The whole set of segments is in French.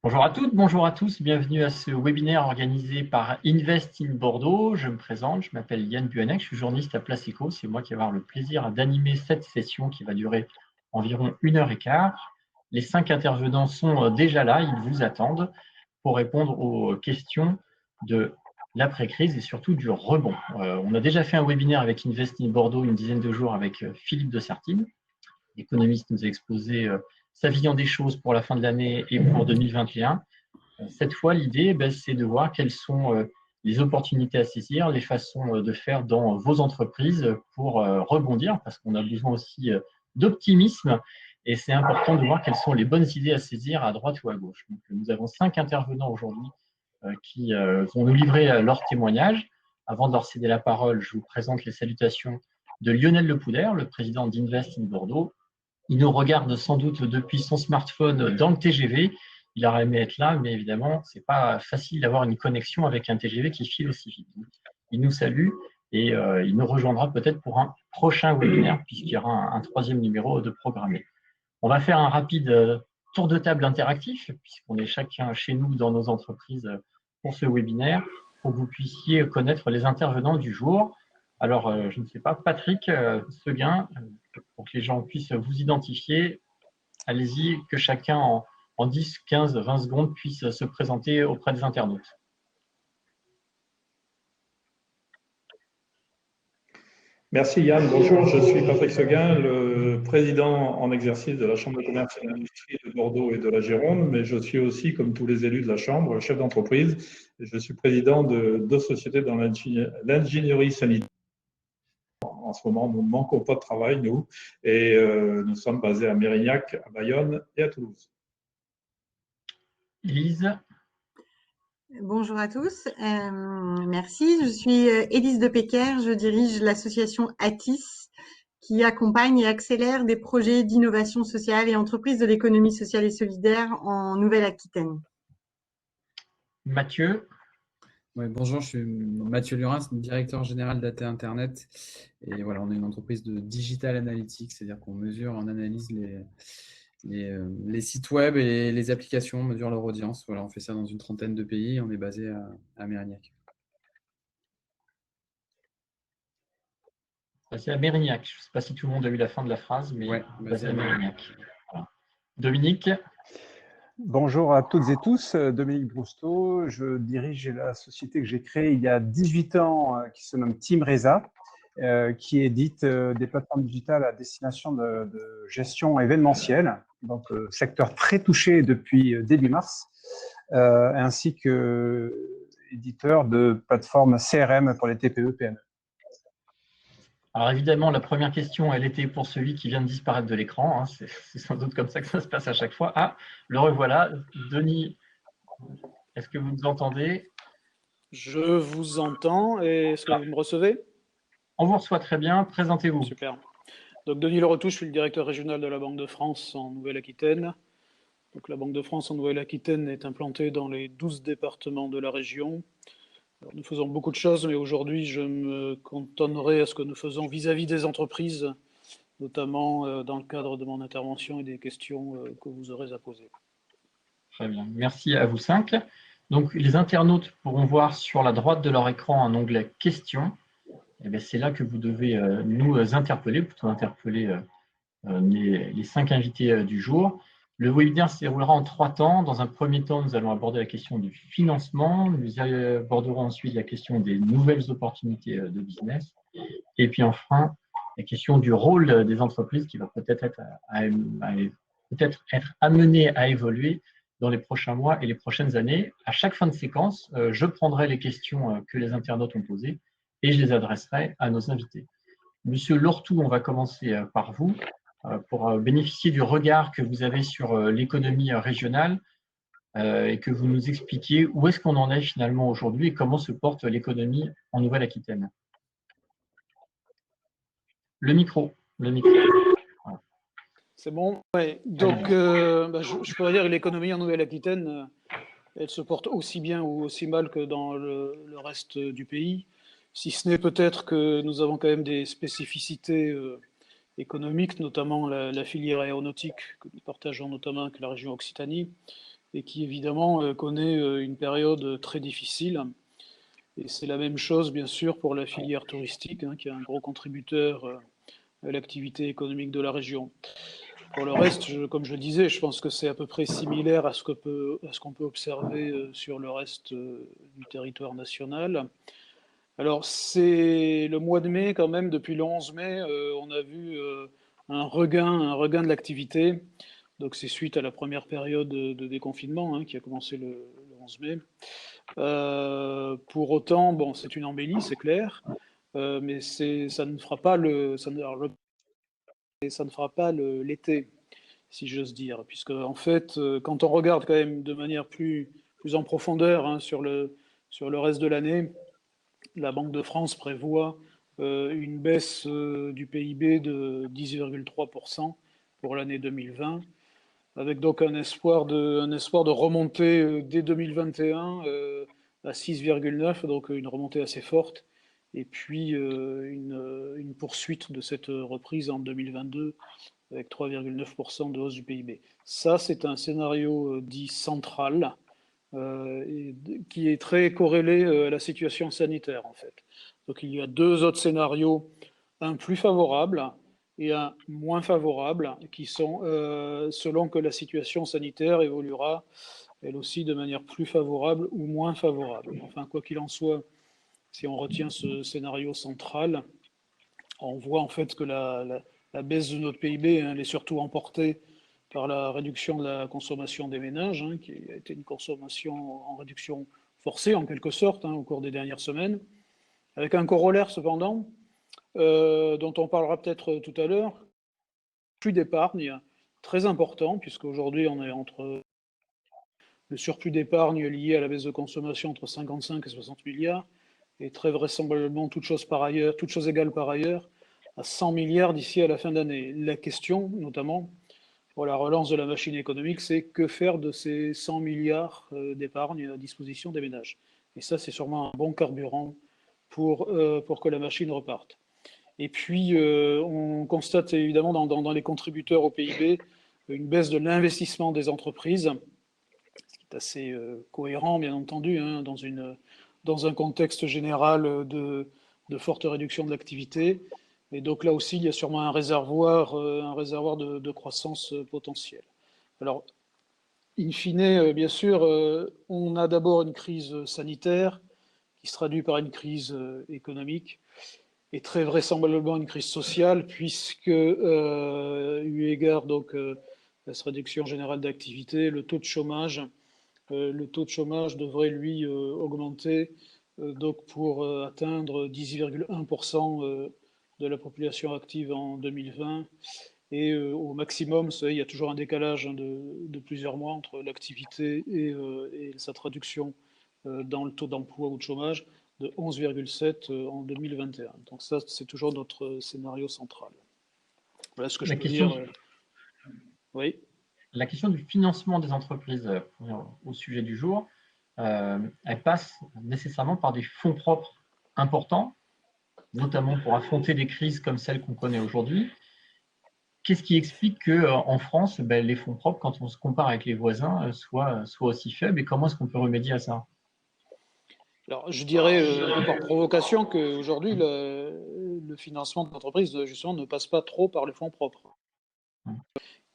Bonjour à toutes, bonjour à tous, bienvenue à ce webinaire organisé par Invest in Bordeaux. Je me présente, je m'appelle Yann Buanek, je suis journaliste à Place Eco. C'est moi qui vais avoir le plaisir d'animer cette session qui va durer environ 1 h 15. Les 5 intervenants sont déjà là, ils vous attendent pour répondre aux questions de l'après-crise et surtout du rebond. On a déjà fait un webinaire avec Invest in Bordeaux une dizaine de jours avec Philippe de Sartine. L'économiste nous a exposé sa vision des choses pour la fin de l'année et pour 2021. Cette fois, l'idée, c'est de voir quelles sont les opportunités à saisir, les façons de faire dans vos entreprises pour rebondir, parce qu'on a besoin aussi d'optimisme, et c'est important de voir quelles sont les bonnes idées à saisir à droite ou à gauche. Donc, nous avons 5 intervenants aujourd'hui qui vont nous livrer leur témoignage. Avant de leur céder la parole, je vous présente les salutations de Lionel Lepoudère, le président d'Invest in Bordeaux. Il nous regarde sans doute depuis son smartphone dans le TGV. Il aurait aimé être là, mais évidemment, ce n'est pas facile d'avoir une connexion avec un TGV qui file aussi vite. Il nous salue et il nous rejoindra peut-être pour un prochain webinaire, puisqu'il y aura un troisième numéro de programmé. On va faire un rapide tour de table interactif, puisqu'on est chacun chez nous dans nos entreprises pour ce webinaire, pour que vous puissiez connaître les intervenants du jour. Alors, je ne sais pas, Patrick Seguin, pour que les gens puissent vous identifier, allez-y, que chacun en 10, 15, 20 secondes puisse se présenter auprès des internautes. Merci Yann, bonjour, je suis Patrick Seguin, le président en exercice de la Chambre de commerce et d'industrie de Bordeaux et de la Gironde, mais je suis aussi, comme tous les élus de la Chambre, chef d'entreprise. Je suis président de 2 sociétés dans l'ingénierie sanitaire. En ce moment, nous ne manquons pas de travail, nous, et nous sommes basés à Mérignac, à Bayonne et à Toulouse. Élise. Bonjour à tous, merci. Je suis Élise de Péquer, je dirige l'association ATIS qui accompagne et accélère des projets d'innovation sociale et entreprises de l'économie sociale et solidaire en Nouvelle-Aquitaine. Mathieu. Ouais, bonjour, je suis Mathieu Lurin, directeur général d'AT Internet. Et voilà, on est une entreprise de digital analytics, c'est-à-dire qu'on mesure, on analyse les sites web et les applications, on mesure leur audience. Voilà, on fait ça dans une trentaine de pays. On est basé à Mérignac. Basé à Mérignac. Je ne sais pas si tout le monde a eu la fin de la phrase, mais ouais, basé à Mérignac. Voilà. Dominique. Bonjour à toutes et tous, Dominique Brousteau. Je dirige la société que j'ai créée il y a 18 ans qui se nomme Team Reza, qui édite des plateformes digitales à destination de gestion événementielle, donc secteur très touché depuis début mars, ainsi que éditeur de plateformes CRM pour les TPE-PME. Alors évidemment, la première question, elle était pour celui qui vient de disparaître de l'écran. Hein. C'est sans doute comme ça que ça se passe à chaque fois. Ah, le revoilà. Denis, est-ce que vous nous entendez? Je vous entends. Et est-ce que vous me recevez? On vous reçoit très bien. Présentez-vous. Super. Donc Denis Leretouche, je suis le directeur régional de la Banque de France en Nouvelle-Aquitaine. Donc la Banque de France en Nouvelle-Aquitaine est implantée dans les 12 départements de la région. Alors, nous faisons beaucoup de choses, mais aujourd'hui, je me cantonnerai à ce que nous faisons vis-à-vis des entreprises, notamment dans le cadre de mon intervention et des questions que vous aurez à poser. Très bien. Merci à vous 5. Donc, les internautes pourront voir sur la droite de leur écran un onglet « Questions ». C'est là que vous devez nous interpeller, plutôt interpeller les 5 invités du jour. Le webinaire se déroulera en 3 temps. Dans un premier temps, nous allons aborder la question du financement. Nous aborderons ensuite la question des nouvelles opportunités de business. Et puis enfin, la question du rôle des entreprises qui va peut-être être amené à évoluer dans les prochains mois et les prochaines années. À chaque fin de séquence, je prendrai les questions que les internautes ont posées et je les adresserai à nos invités. Monsieur Lortou, on va commencer par vous. Pour bénéficier du regard que vous avez sur l'économie régionale et que vous nous expliquiez où est-ce qu'on en est finalement aujourd'hui et comment se porte l'économie en Nouvelle-Aquitaine. Le micro. Voilà. C'est bon, ouais. Donc je pourrais dire que l'économie en Nouvelle-Aquitaine, elle se porte aussi bien ou aussi mal que dans le reste du pays, si ce n'est peut-être que nous avons quand même des spécificités économiques, notamment la filière aéronautique que nous partageons notamment avec la région Occitanie, et qui évidemment connaît une période très difficile. Et c'est la même chose, bien sûr, pour la filière touristique, hein, qui est un gros contributeur à l'activité économique de la région. Pour le reste, comme je le disais, je pense que c'est à peu près similaire à ce qu'on peut observer sur le reste du territoire national. Alors, c'est le mois de mai, quand même, depuis le 11 mai, on a vu un regain de l'activité. Donc, c'est suite à la première période de déconfinement, hein, qui a commencé le 11 mai. Pour autant, bon, c'est une embellie, c'est clair, mais ça ne fera pas l'été, si j'ose dire, puisque en fait, quand on regarde quand même de manière plus en profondeur, hein, sur le reste de l'année, la Banque de France prévoit une baisse du PIB de 10,3% pour l'année 2020, avec donc un espoir de remonter dès 2021 à 6,9, donc une remontée assez forte, et puis une poursuite de cette reprise en 2022 avec 3,9% de hausse du PIB. Ça, c'est un scénario dit central, qui est très corrélé à la situation sanitaire, en fait. Donc il y a deux autres scénarios, un plus favorable et un moins favorable, qui sont selon que la situation sanitaire évoluera, elle aussi, de manière plus favorable ou moins favorable. Enfin, quoi qu'il en soit, si on retient ce scénario central, on voit en fait que la baisse de notre PIB, hein, elle est surtout emportée par la réduction de la consommation des ménages, hein, qui a été une consommation en réduction forcée, en quelque sorte, hein, au cours des dernières semaines, avec un corollaire cependant, dont on parlera peut-être tout à l'heure, flux d'épargne très important, puisqu'aujourd'hui on est entre le surplus d'épargne lié à la baisse de consommation entre 55 et 60 milliards, et très vraisemblablement, toutes choses égales par ailleurs, à 100 milliards d'ici à la fin d'année. La question, notamment, pour la relance de la machine économique, c'est que faire de ces 100 milliards d'épargne à disposition des ménages. Et ça, c'est sûrement un bon carburant pour que la machine reparte. Et puis, on constate évidemment dans les contributeurs au PIB une baisse de l'investissement des entreprises, ce qui est assez cohérent, bien entendu, hein, dans un contexte général de forte réduction de l'activité. Et donc là aussi, il y a sûrement un réservoir de croissance potentielle. Alors, in fine, bien sûr, on a d'abord une crise sanitaire qui se traduit par une crise économique et très vraisemblablement une crise sociale, puisque, eu égard donc à cette réduction générale d'activité, le taux de chômage devrait, lui, augmenter donc pour atteindre 10,1% de la population active en 2020. Et au maximum, il y a toujours un décalage, hein, de plusieurs mois entre l'activité et sa traduction dans le taux d'emploi ou de chômage, de 11,7 en 2021. Donc ça, c'est toujours notre scénario central. Voilà ce que je peux dire. Oui. La question du financement des entreprises, au sujet du jour, elle passe nécessairement par des fonds propres importants, notamment pour affronter des crises comme celles qu'on connaît aujourd'hui. Qu'est-ce qui explique qu'en France, les fonds propres, quand on se compare avec les voisins, soient aussi faibles, et comment est-ce qu'on peut remédier à ça? Alors, je dirais un peu par provocation qu'aujourd'hui, le financement de l'entreprise, justement, ne passe pas trop par les fonds propres.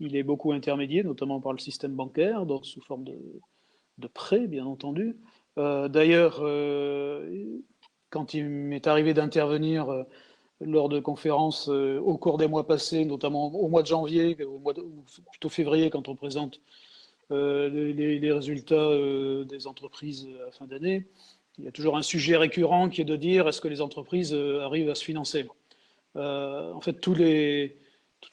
Il est beaucoup intermédié, notamment par le système bancaire, donc sous forme de prêts, bien entendu. D'ailleurs, quand il m'est arrivé d'intervenir lors de conférences au cours des mois passés, notamment au mois de janvier, ou plutôt février, quand on présente les résultats des entreprises à la fin d'année, il y a toujours un sujet récurrent qui est de dire est-ce que les entreprises arrivent à se financer. En fait, toutes les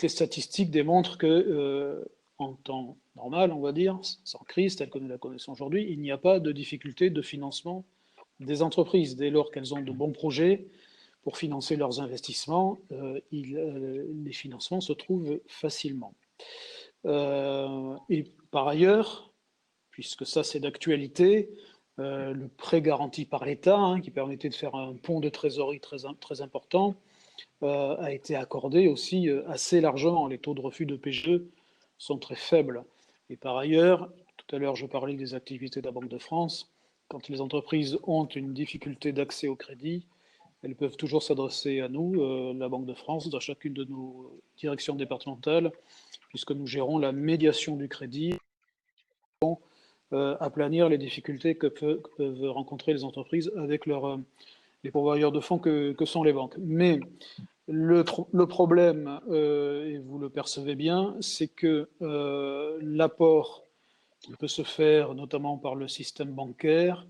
statistiques démontrent que en temps normal, on va dire, sans crise telle que nous la connaissons aujourd'hui, il n'y a pas de difficulté de financement des entreprises. Dès lors qu'elles ont de bons projets pour financer leurs investissements, les financements se trouvent facilement. Et par ailleurs, puisque ça c'est d'actualité, le prêt garanti par l'État, hein, qui permettait de faire un pont de trésorerie très important, a été accordé aussi assez largement. Les taux de refus de PGE sont très faibles. Et par ailleurs, Tout à l'heure, je parlais des activités de la Banque de France. Quand les entreprises ont une difficulté d'accès au crédit, elles peuvent toujours s'adresser à nous, la Banque de France, dans chacune de nos directions départementales, puisque nous gérons la médiation du crédit, aplanir les difficultés que peuvent rencontrer les entreprises avec les pourvoyeurs de fonds que sont les banques. Mais le problème, et vous le percevez bien, c'est que l'apport qui peut se faire notamment par le système bancaire,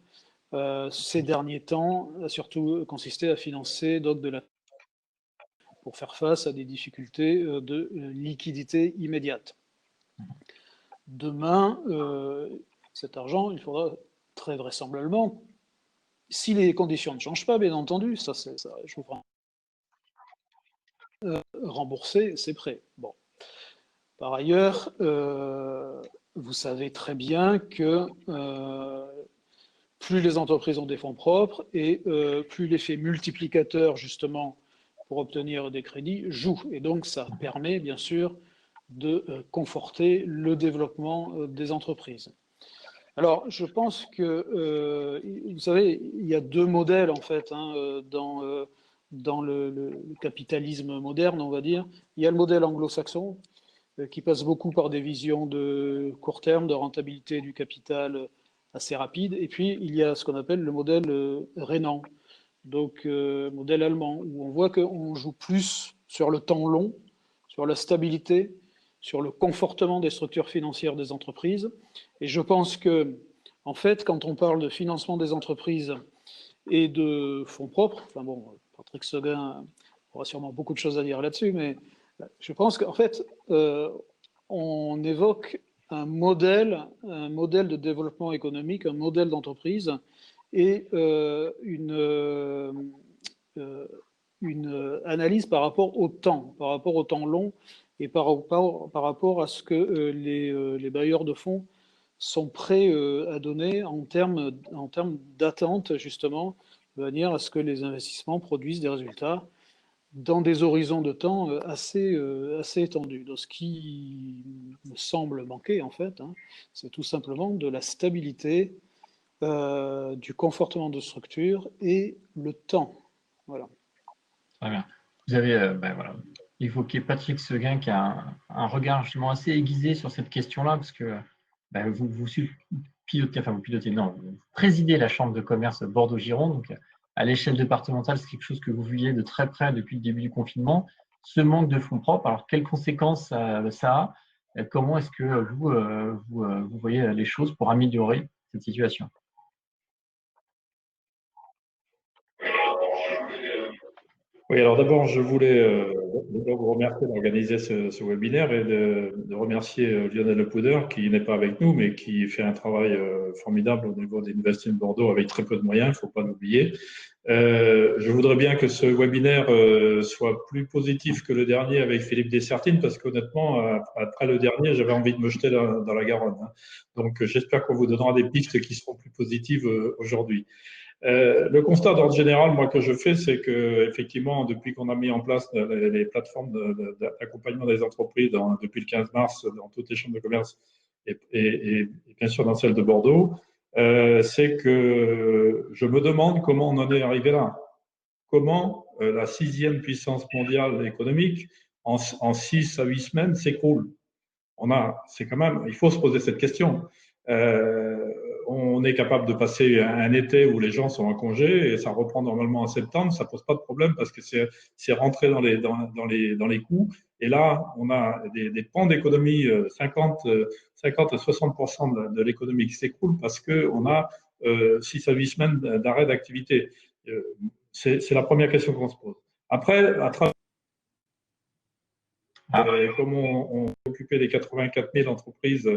ces derniers temps, a surtout consisté à financer donc pour faire face à des difficultés de liquidité immédiate. Demain, cet argent, il faudra très vraisemblablement, si les conditions ne changent pas, bien entendu, je vous prends, rembourser ces prêts. Bon. Par ailleurs, vous savez très bien que plus les entreprises ont des fonds propres et plus l'effet multiplicateur, justement, pour obtenir des crédits joue. Et donc, ça permet, bien sûr, de conforter le développement des entreprises. Alors, je pense que, vous savez, il y a deux modèles, en fait, hein, dans le capitalisme moderne, on va dire. Il y a le modèle anglo-saxon, qui passe beaucoup par des visions de court terme, de rentabilité du capital assez rapide. Et puis, il y a ce qu'on appelle le modèle rhénan, donc modèle allemand, où on voit qu'on joue plus sur le temps long, sur la stabilité, sur le confortement des structures financières des entreprises. Et je pense que, en fait, quand on parle de financement des entreprises et de fonds propres, enfin bon, Patrick Seguin aura sûrement beaucoup de choses à dire là-dessus, mais je pense qu'en fait, on évoque un modèle de développement économique, un modèle d'entreprise et une analyse par rapport au temps long et par rapport à ce que les bailleurs de fonds sont prêts à donner en termes d'attente, justement, de manière à ce que les investissements produisent des résultats dans des horizons de temps assez étendus. Donc, ce qui me semble manquer, en fait, hein, c'est tout simplement de la stabilité, du confortement de structure et le temps. Voilà. Très bien. Vous avez voilà, évoqué Patrick Seguin qui a un regard justement assez aiguisé sur cette question-là, parce que vous présidez la Chambre de commerce Bordeaux-Gironde, donc à l'échelle départementale, c'est quelque chose que vous viviez de très près depuis le début du confinement. Ce manque de fonds propres, alors quelles conséquences ça a? Comment est-ce que vous voyez les choses pour améliorer cette situation? Oui, alors d'abord, je voulais vous remercier d'organiser ce webinaire et de remercier Lionel Lepouder, qui n'est pas avec nous, mais qui fait un travail formidable au niveau d'Invest in Bordeaux avec très peu de moyens, il ne faut pas l'oublier. Je voudrais bien que ce webinaire soit plus positif que le dernier avec Philippe Dessertine, parce qu'honnêtement, après le dernier, j'avais envie de me jeter dans la Garonne. Hein. Donc, j'espère qu'on vous donnera des pistes qui seront plus positives aujourd'hui. Le constat d'ordre général, moi, que je fais, c'est que effectivement, depuis qu'on a mis en place les plateformes d'accompagnement des entreprises depuis le 15 mars dans toutes les chambres de commerce et bien sûr dans celle de Bordeaux, c'est que je me demande comment on en est arrivé là. Comment la 6e puissance mondiale économique, en 6 à 8 semaines, s'écroule. C'est quand même, il faut se poser cette question. On est capable de passer un été où les gens sont en congé et ça reprend normalement en septembre, ça pose pas de problème parce que c'est rentré dans les coûts. Et là, on a des pans d'économie, 50 à 60% de l'économie qui s'écroule parce qu'on a 6 à 8 semaines d'arrêt d'activité. C'est la première question qu'on se pose. Après, à travers comme on occupait les 84 000 entreprises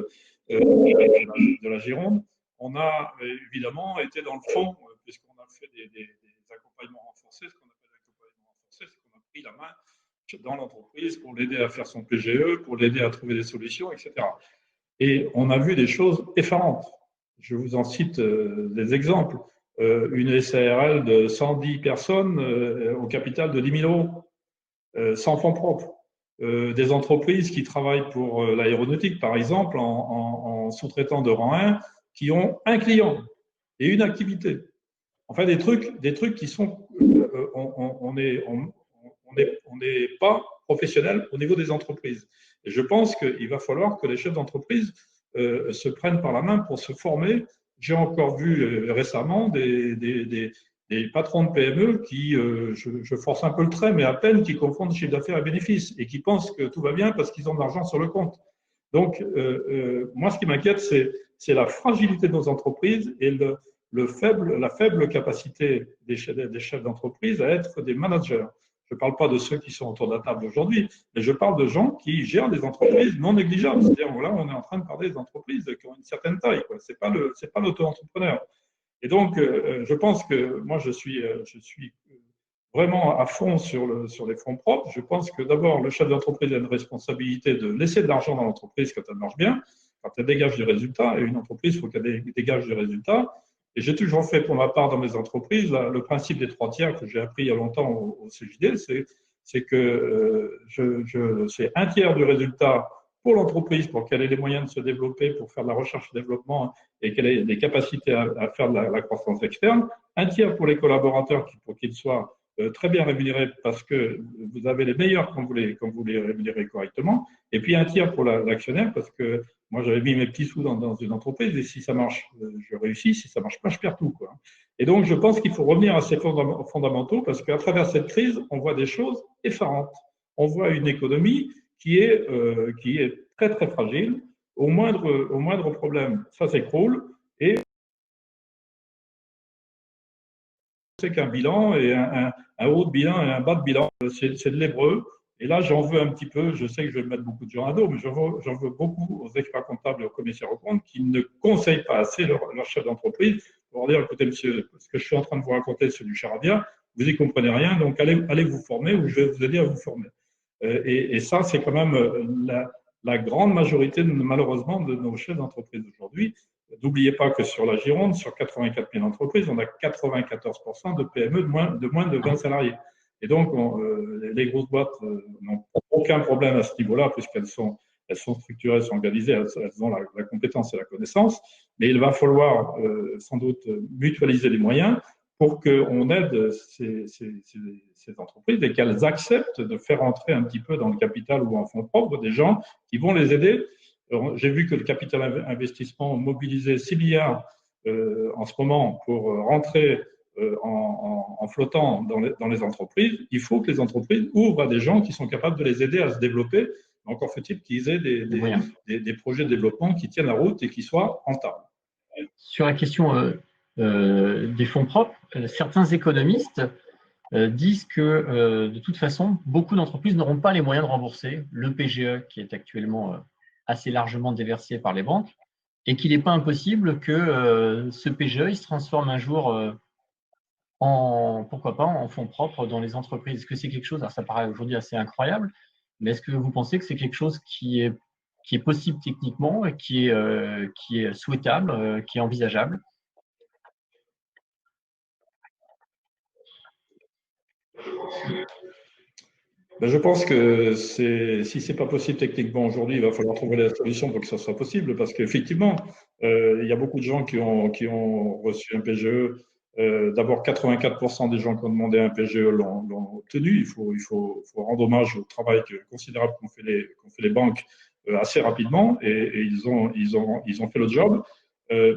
de la Gironde, on a évidemment été dans le fond, puisqu'on a fait des accompagnements renforcés. Ce qu'on appelle l'accompagnement renforcé, c'est qu'on a pris la main dans l'entreprise pour l'aider à faire son PGE, pour l'aider à trouver des solutions, etc. Et on a vu des choses effarantes. Je vous en cite des exemples. Une SARL de 110 personnes au capital de 10 000 euros, sans fonds propres. des entreprises qui travaillent pour l'aéronautique, par exemple, en sous-traitant de rang 1, qui ont un client et une activité. Enfin, des trucs qui sont… on n'est pas professionnel au niveau des entreprises. Et je pense qu'il va falloir que les chefs d'entreprise se prennent par la main pour se former. J'ai encore vu récemment des patrons de PME qui, je force un peu le trait, mais à peine, qui confondent chiffre d'affaires et bénéfices et qui pensent que tout va bien parce qu'ils ont de l'argent sur le compte. Donc, moi, ce qui m'inquiète, c'est la fragilité de nos entreprises et la faible capacité des chefs d'entreprise à être des managers. Je ne parle pas de ceux qui sont autour de la table aujourd'hui, mais je parle de gens qui gèrent des entreprises non négligeables. C'est-à-dire, là, on est en train de parler des entreprises qui ont une certaine taille. Ce n'est pas l'auto-entrepreneur. Et donc, je pense que moi, je suis vraiment à fond sur les fonds propres. Je pense que d'abord, le chef d'entreprise a une responsabilité de laisser de l'argent dans l'entreprise quand elle marche bien, quand elle dégage du résultat. Et une entreprise, il faut qu'elle dégage du résultat. Et j'ai toujours fait pour ma part dans mes entreprises le principe des 3 tiers que j'ai appris il y a longtemps au CJD, c'est que c'est 1 tiers du résultat pour l'entreprise, pour qu'elle ait les moyens de se développer, pour faire de la recherche et développement et qu'elle ait des capacités à faire de la croissance externe. 1 tiers pour les collaborateurs pour qu'ils soient très bien rémunérés parce que vous avez les meilleurs quand vous les rémunérez correctement. Et puis 1 tiers pour l'actionnaire parce que moi, j'avais mis mes petits sous dans une entreprise et si ça marche, je réussis. Si ça ne marche pas, je perds tout, quoi. Et donc, je pense qu'il faut revenir à ces fondamentaux parce qu'à travers cette crise, on voit des choses effarantes. On voit une économie qui est très, très fragile. Au moindre problème, ça s'écroule. Et c'est qu'un bilan et un haut de bilan et un bas de bilan, c'est de l'hébreu. Et là, j'en veux un petit peu, je sais que je vais mettre beaucoup de gens à dos, mais j'en veux beaucoup aux experts comptables et aux commissaires aux comptes qui ne conseillent pas assez leur chef d'entreprise pour dire, écoutez, monsieur, ce que je suis en train de vous raconter, c'est du charabia, vous n'y comprenez rien, donc allez vous former ou je vais vous aider à vous former. Et ça, c'est quand même la grande majorité, malheureusement, de nos chefs d'entreprise aujourd'hui. N'oubliez pas que sur la Gironde, sur 84 000 entreprises, on a 94% de PME de moins de 20 salariés. Et donc, les grosses boîtes n'ont aucun problème à ce niveau-là, puisqu'elles sont structurées, elles sont organisées, elles ont la compétence et la connaissance. Mais il va falloir sans doute mutualiser les moyens pour qu'on aide ces entreprises et qu'elles acceptent de faire entrer un petit peu dans le capital ou en fonds propres des gens qui vont les aider. J'ai vu que le capital investissement mobilisait 6 milliards en ce moment pour rentrer en flottant dans les entreprises. Il faut que les entreprises ouvrent à des gens qui sont capables de les aider à se développer. Encore faut-il qu'ils aient des projets de développement qui tiennent la route et qui soient rentables. Sur la question des fonds propres, certains économistes disent que de toute façon, beaucoup d'entreprises n'auront pas les moyens de rembourser le PGE qui est actuellement assez largement déversé par les banques et qu'il n'est pas impossible que ce PGE il se transforme un jour pourquoi pas, en fonds propres dans les entreprises. Est-ce que c'est quelque chose, alors ça paraît aujourd'hui assez incroyable, mais est-ce que vous pensez que c'est quelque chose qui est possible techniquement et qui est souhaitable, qui est envisageable? Ben, je pense que si ce n'est pas possible techniquement aujourd'hui, il va falloir trouver la solution pour que ça soit possible, parce qu'effectivement, il y a beaucoup de gens qui ont reçu un PGE. D'abord, 84% des gens qui ont demandé un PGE l'ont obtenu. Il faut rendre hommage au travail considérable qu'ont fait les banques assez rapidement, et ils ont fait le job.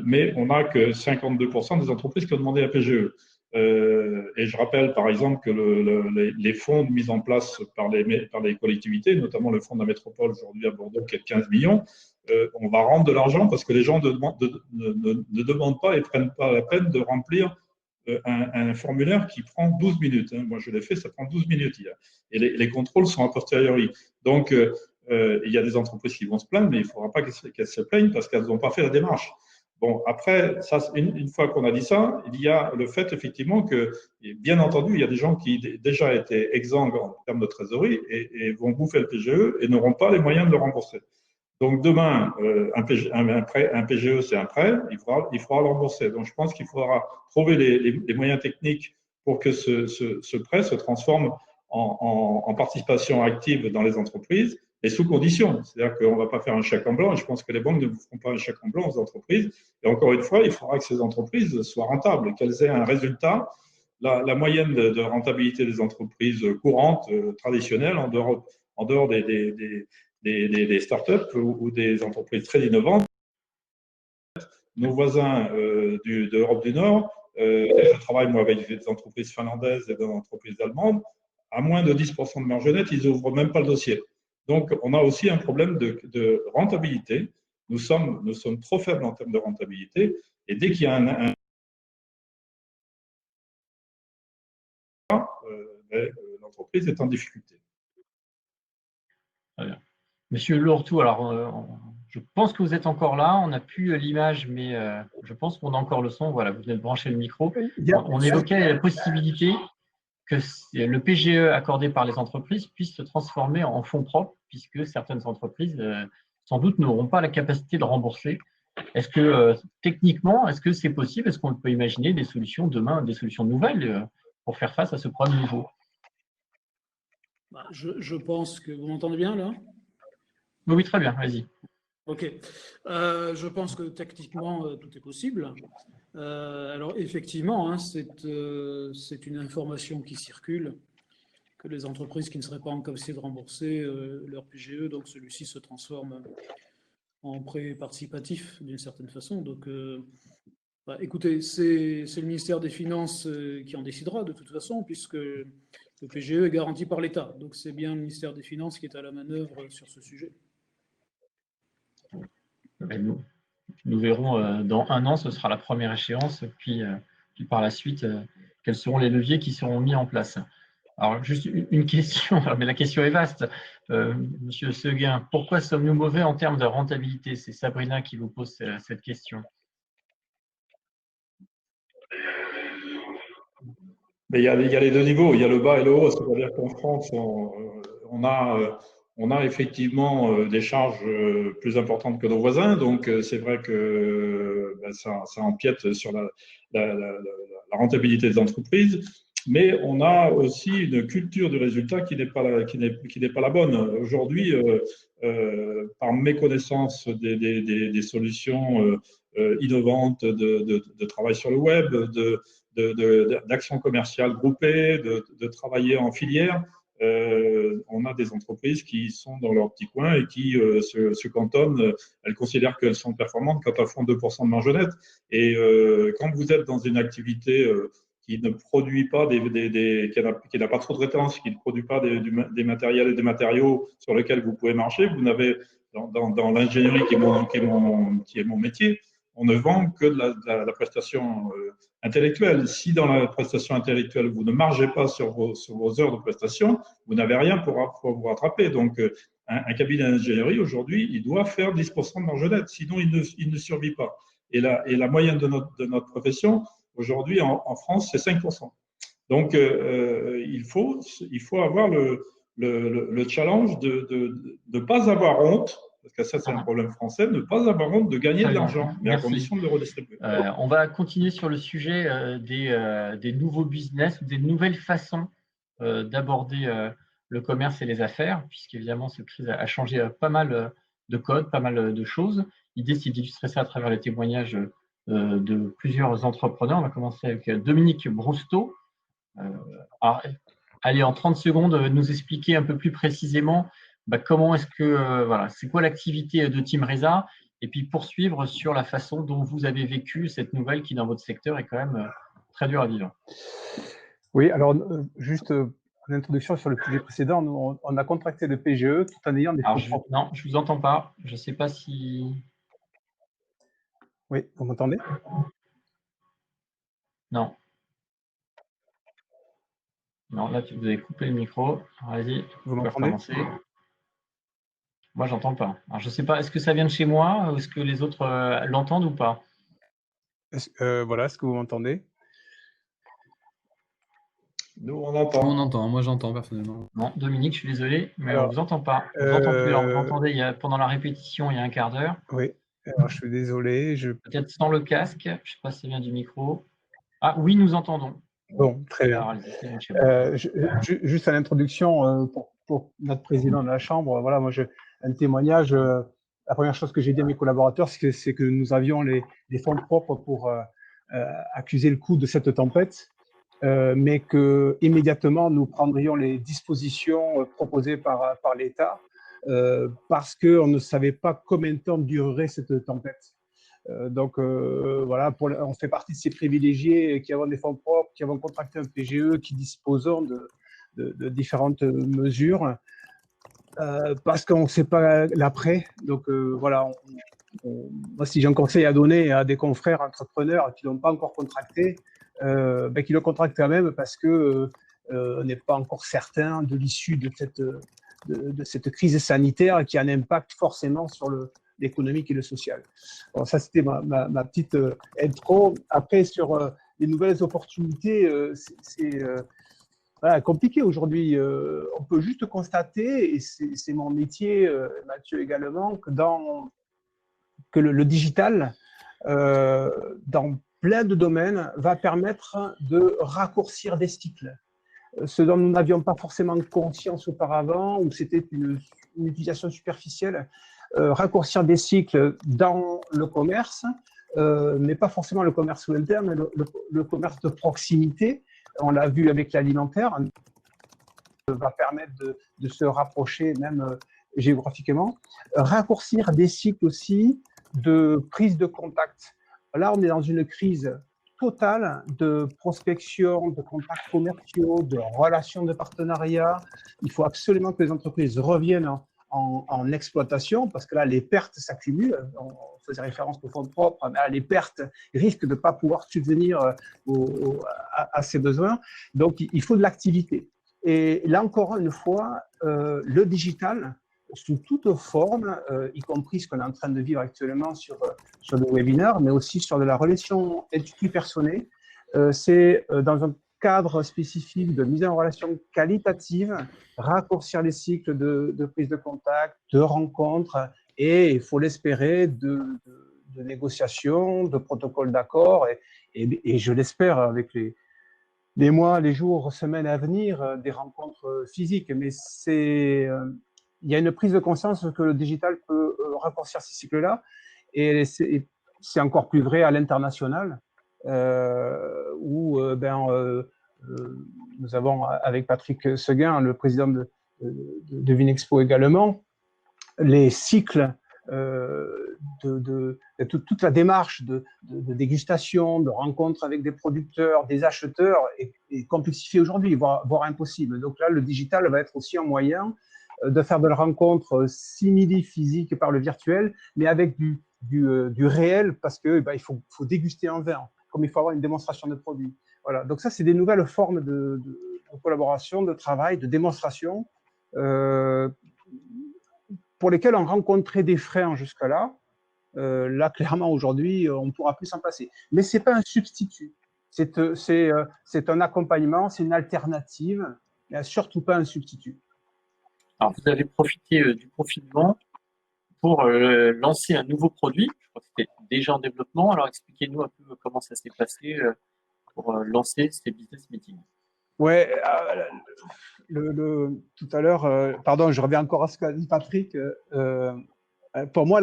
Mais on n'a que 52% des entreprises qui ont demandé un PGE. Et je rappelle par exemple que les fonds mis en place par les collectivités, notamment le fonds de la métropole aujourd'hui à Bordeaux qui est de 15 millions, on va rendre de l'argent parce que les gens ne demandent pas et ne prennent pas la peine de remplir un formulaire qui prend 12 minutes. Moi, je l'ai fait, ça prend 12 minutes. Et les contrôles sont a posteriori. Donc, il y a des entreprises qui vont se plaindre, mais il ne faudra pas qu'elles se plaignent parce qu'elles n'ont pas fait la démarche. Bon, après, ça, une fois qu'on a dit ça, il y a le fait effectivement que, bien entendu, il y a des gens qui déjà étaient exsangues en termes de trésorerie et vont bouffer le PGE et n'auront pas les moyens de le rembourser. Donc demain, un PGE, c'est un prêt, il faudra le rembourser. Donc je pense qu'il faudra trouver les moyens techniques pour que ce prêt se transforme en participation active dans les entreprises, et sous condition. C'est-à-dire qu'on ne va pas faire un chèque en blanc, et je pense que les banques ne vous feront pas un chèque en blanc aux entreprises. Et encore une fois, il faudra que ces entreprises soient rentables, qu'elles aient un résultat. La moyenne de rentabilité des entreprises courantes, traditionnelles, en dehors des startups ou des entreprises très innovantes, nos voisins de l'Europe du Nord, je travaille moi avec des entreprises finlandaises et des entreprises allemandes, à moins de 10% de marge nette, ils n'ouvrent même pas le dossier. Donc, on a aussi un problème de rentabilité. Nous sommes trop faibles en termes de rentabilité. Et dès qu'il y a l'entreprise est en difficulté. Très bien. Monsieur Lourtou, alors je pense que vous êtes encore là. On n'a plus l'image, mais je pense qu'on a encore le son. Voilà, vous venez de brancher le micro. On évoquait la possibilité que le PGE accordé par les entreprises puisse se transformer en fonds propres, puisque certaines entreprises, sans doute, n'auront pas la capacité de rembourser. Est-ce que, techniquement, est-ce que c'est possible? Est-ce qu'on peut imaginer des solutions demain, des solutions nouvelles pour faire face à ce problème nouveau? Je pense que vous m'entendez bien là? Oui, très bien, vas-y. Ok. Je pense que techniquement, tout est possible. Alors, effectivement, hein, c'est une information qui circule, que les entreprises qui ne seraient pas en capacité de rembourser leur PGE, donc celui-ci se transforme en prêt participatif d'une certaine façon. Donc, écoutez, c'est le ministère des Finances qui en décidera de toute façon, puisque le PGE est garanti par l'État. Donc, c'est bien le ministère des Finances qui est à la manœuvre sur ce sujet. Nous verrons dans un an, ce sera la première échéance, puis par la suite, quels seront les leviers qui seront mis en place. Alors, juste une question, mais la question est vaste. Monsieur Seguin, pourquoi sommes-nous mauvais en termes de rentabilité? C'est Sabrina qui vous pose cette question. Mais il y a les deux niveaux, il y a le bas et le haut. C'est-à-dire qu'en France, on a effectivement des charges plus importantes que nos voisins. Donc, c'est vrai que ça empiète sur la rentabilité des entreprises. Mais on a aussi une culture du résultat qui n'est pas la bonne. Aujourd'hui, par méconnaissance des solutions innovantes de travail sur le web, d'actions commerciales groupées, de travailler en filière. On a des entreprises qui sont dans leur petit coin et qui se cantonnent. Elles considèrent qu'elles sont performantes quand elles font 2% de marge nette. Et quand vous êtes dans une activité qui ne produit pas qui n'a pas de sous-traitance, qui ne produit pas des matériels et des matériaux sur lesquels vous pouvez marcher, vous n'avez dans l'ingénierie qui est mon métier, on ne vend que de la prestation intellectuelle. Si dans la prestation intellectuelle, vous ne margez pas sur vos heures de prestation, vous n'avez rien pour vous rattraper. Donc, un cabinet d'ingénierie, aujourd'hui, il doit faire 10% de marge nette, sinon il ne survit pas. Et la moyenne de notre profession, aujourd'hui, en France, c'est 5%. Donc, il faut avoir le challenge de ne pas avoir honte, parce que ça, c'est un problème français, ne pas avoir honte de gagner de l'argent, mais à condition de le redistribuer. On va continuer sur le sujet des nouveaux business, des nouvelles façons d'aborder le commerce et les affaires, puisqu'évidemment, cette crise a changé pas mal de codes, pas mal de choses. L'idée, c'est d'illustrer ça à travers les témoignages de plusieurs entrepreneurs. On va commencer avec Dominique Brousteau. Alors, allez, en 30 secondes, nous expliquer un peu plus précisément comment est-ce que, voilà, c'est quoi l'activité de Team Resa, et puis poursuivre sur la façon dont vous avez vécu cette nouvelle qui, dans votre secteur, est quand même très dure à vivre. Oui, alors, juste une introduction sur le sujet précédent. Nous, on a contracté le PGE tout en ayant des fonds propres. Non, je ne vous entends pas. Je ne sais pas si… Oui, vous m'entendez? Non. Non, là, vous avez coupé le micro. Vas-y, vous m'entendez? Moi, j'entends pas. Alors, je ne sais pas, est-ce que ça vient de chez moi ou est-ce que les autres l'entendent ou pas? Voilà, est-ce que vous m'entendez? Nous, on entend. On entend, moi j'entends personnellement. Non, Dominique, je suis désolé, mais on ne vous entend pas. On vous entend plus. Alors, vous entendez pendant la répétition, il y a un quart d'heure. Oui, alors je suis désolé. Peut-être sans le casque, je ne sais pas si ça vient du micro. Ah oui, nous entendons. Bon, très bien. Juste à l'introduction, pour notre président de la Chambre, voilà, moi, un témoignage. La première chose que j'ai dit à mes collaborateurs, c'est que nous avions les fonds propres pour accuser le coup de cette tempête, mais que immédiatement nous prendrions les dispositions proposées par l'État, parce qu'on ne savait pas combien de temps durerait cette tempête. Donc voilà, on fait partie de ces privilégiés qui avons des fonds propres, qui avons contracté un PGE, qui disposons de différentes mesures, parce qu'on ne sait pas l'après. Donc voilà, moi, si j'ai un conseil à donner à des confrères entrepreneurs qui n'ont pas encore contracté, qu'ils le contractent quand même, parce que on n'est pas encore certain de l'issue de cette crise sanitaire qui a un impact forcément sur l'économique et le social. Bon, ça, c'était ma petite intro. Après, sur les nouvelles opportunités, c'est voilà, compliqué aujourd'hui. On peut juste constater, et c'est mon métier, Mathieu également, que le digital, dans plein de domaines, va permettre de raccourcir des cycles. Ce dont nous n'avions pas forcément conscience auparavant, où c'était une utilisation superficielle, raccourcir des cycles dans le commerce, mais pas forcément le commerce interne, mais le commerce de proximité. On l'a vu avec l'alimentaire, va permettre de se rapprocher même géographiquement. Raccourcir des cycles aussi de prise de contact. Là, on est dans une crise totale de prospection, de contacts commerciaux, de relations de partenariat. Il faut absolument que les entreprises reviennent en exploitation, parce que là, les pertes s'accumulent. On faisait référence aux fonds propres, mais là, les pertes risquent de ne pas pouvoir subvenir à ces besoins. Donc, il faut de l'activité. Et là, encore une fois, le digital, sous toute forme, y compris ce qu'on est en train de vivre actuellement sur le webinaire, mais aussi sur de la relation entité-personnée, c'est dans un cadre spécifique de mise en relation qualitative, raccourcir les cycles de prise de contact, de rencontres, et il faut l'espérer, de négociations, de protocoles d'accord, et je l'espère avec les mois, les jours, semaines à venir, des rencontres physiques. Mais il y a une prise de conscience que le digital peut raccourcir ces cycles-là, et c'est encore plus vrai à l'international, où nous avons, avec Patrick Seguin, le président de Vinexpo également, les cycles toute la démarche de dégustation, de rencontre avec des producteurs, des acheteurs est complexifiée aujourd'hui, voire impossible. Donc là, le digital va être aussi un moyen de faire de la rencontre simili physique par le virtuel, mais avec du réel, parce que il faut déguster un vin, comme il faut avoir une démonstration de produit. Voilà. Donc ça, c'est des nouvelles formes de collaboration, de travail, de démonstration, pour lesquels on rencontrait des freins jusque-là. Là, clairement, aujourd'hui, on ne pourra plus s'en passer. Mais ce n'est pas un substitut. C'est un accompagnement, c'est une alternative, mais surtout pas un substitut. Alors, vous avez profité du confinement pour lancer un nouveau produit. Je crois que c'était déjà en développement. Alors, expliquez-nous un peu comment ça s'est passé pour lancer ces business meetings. Ouais, tout à l'heure, pardon, je reviens encore à ce qu'a dit Patrick. Pour moi,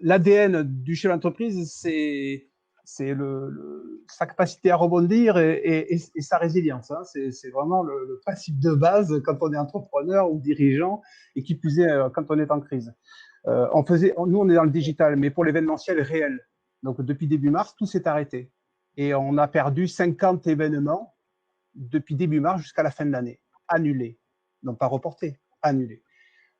l'ADN du chef d'entreprise, c'est sa capacité à rebondir et sa résilience. Hein. C'est vraiment le principe de base quand on est entrepreneur ou dirigeant, et qui plus est quand on est en crise. Nous, on est dans le digital, mais pour l'événementiel réel. Donc, depuis début mars, tout s'est arrêté. Et on a perdu 50 événements depuis début mars jusqu'à la fin de l'année. Annulés. Non pas reportés, annulés.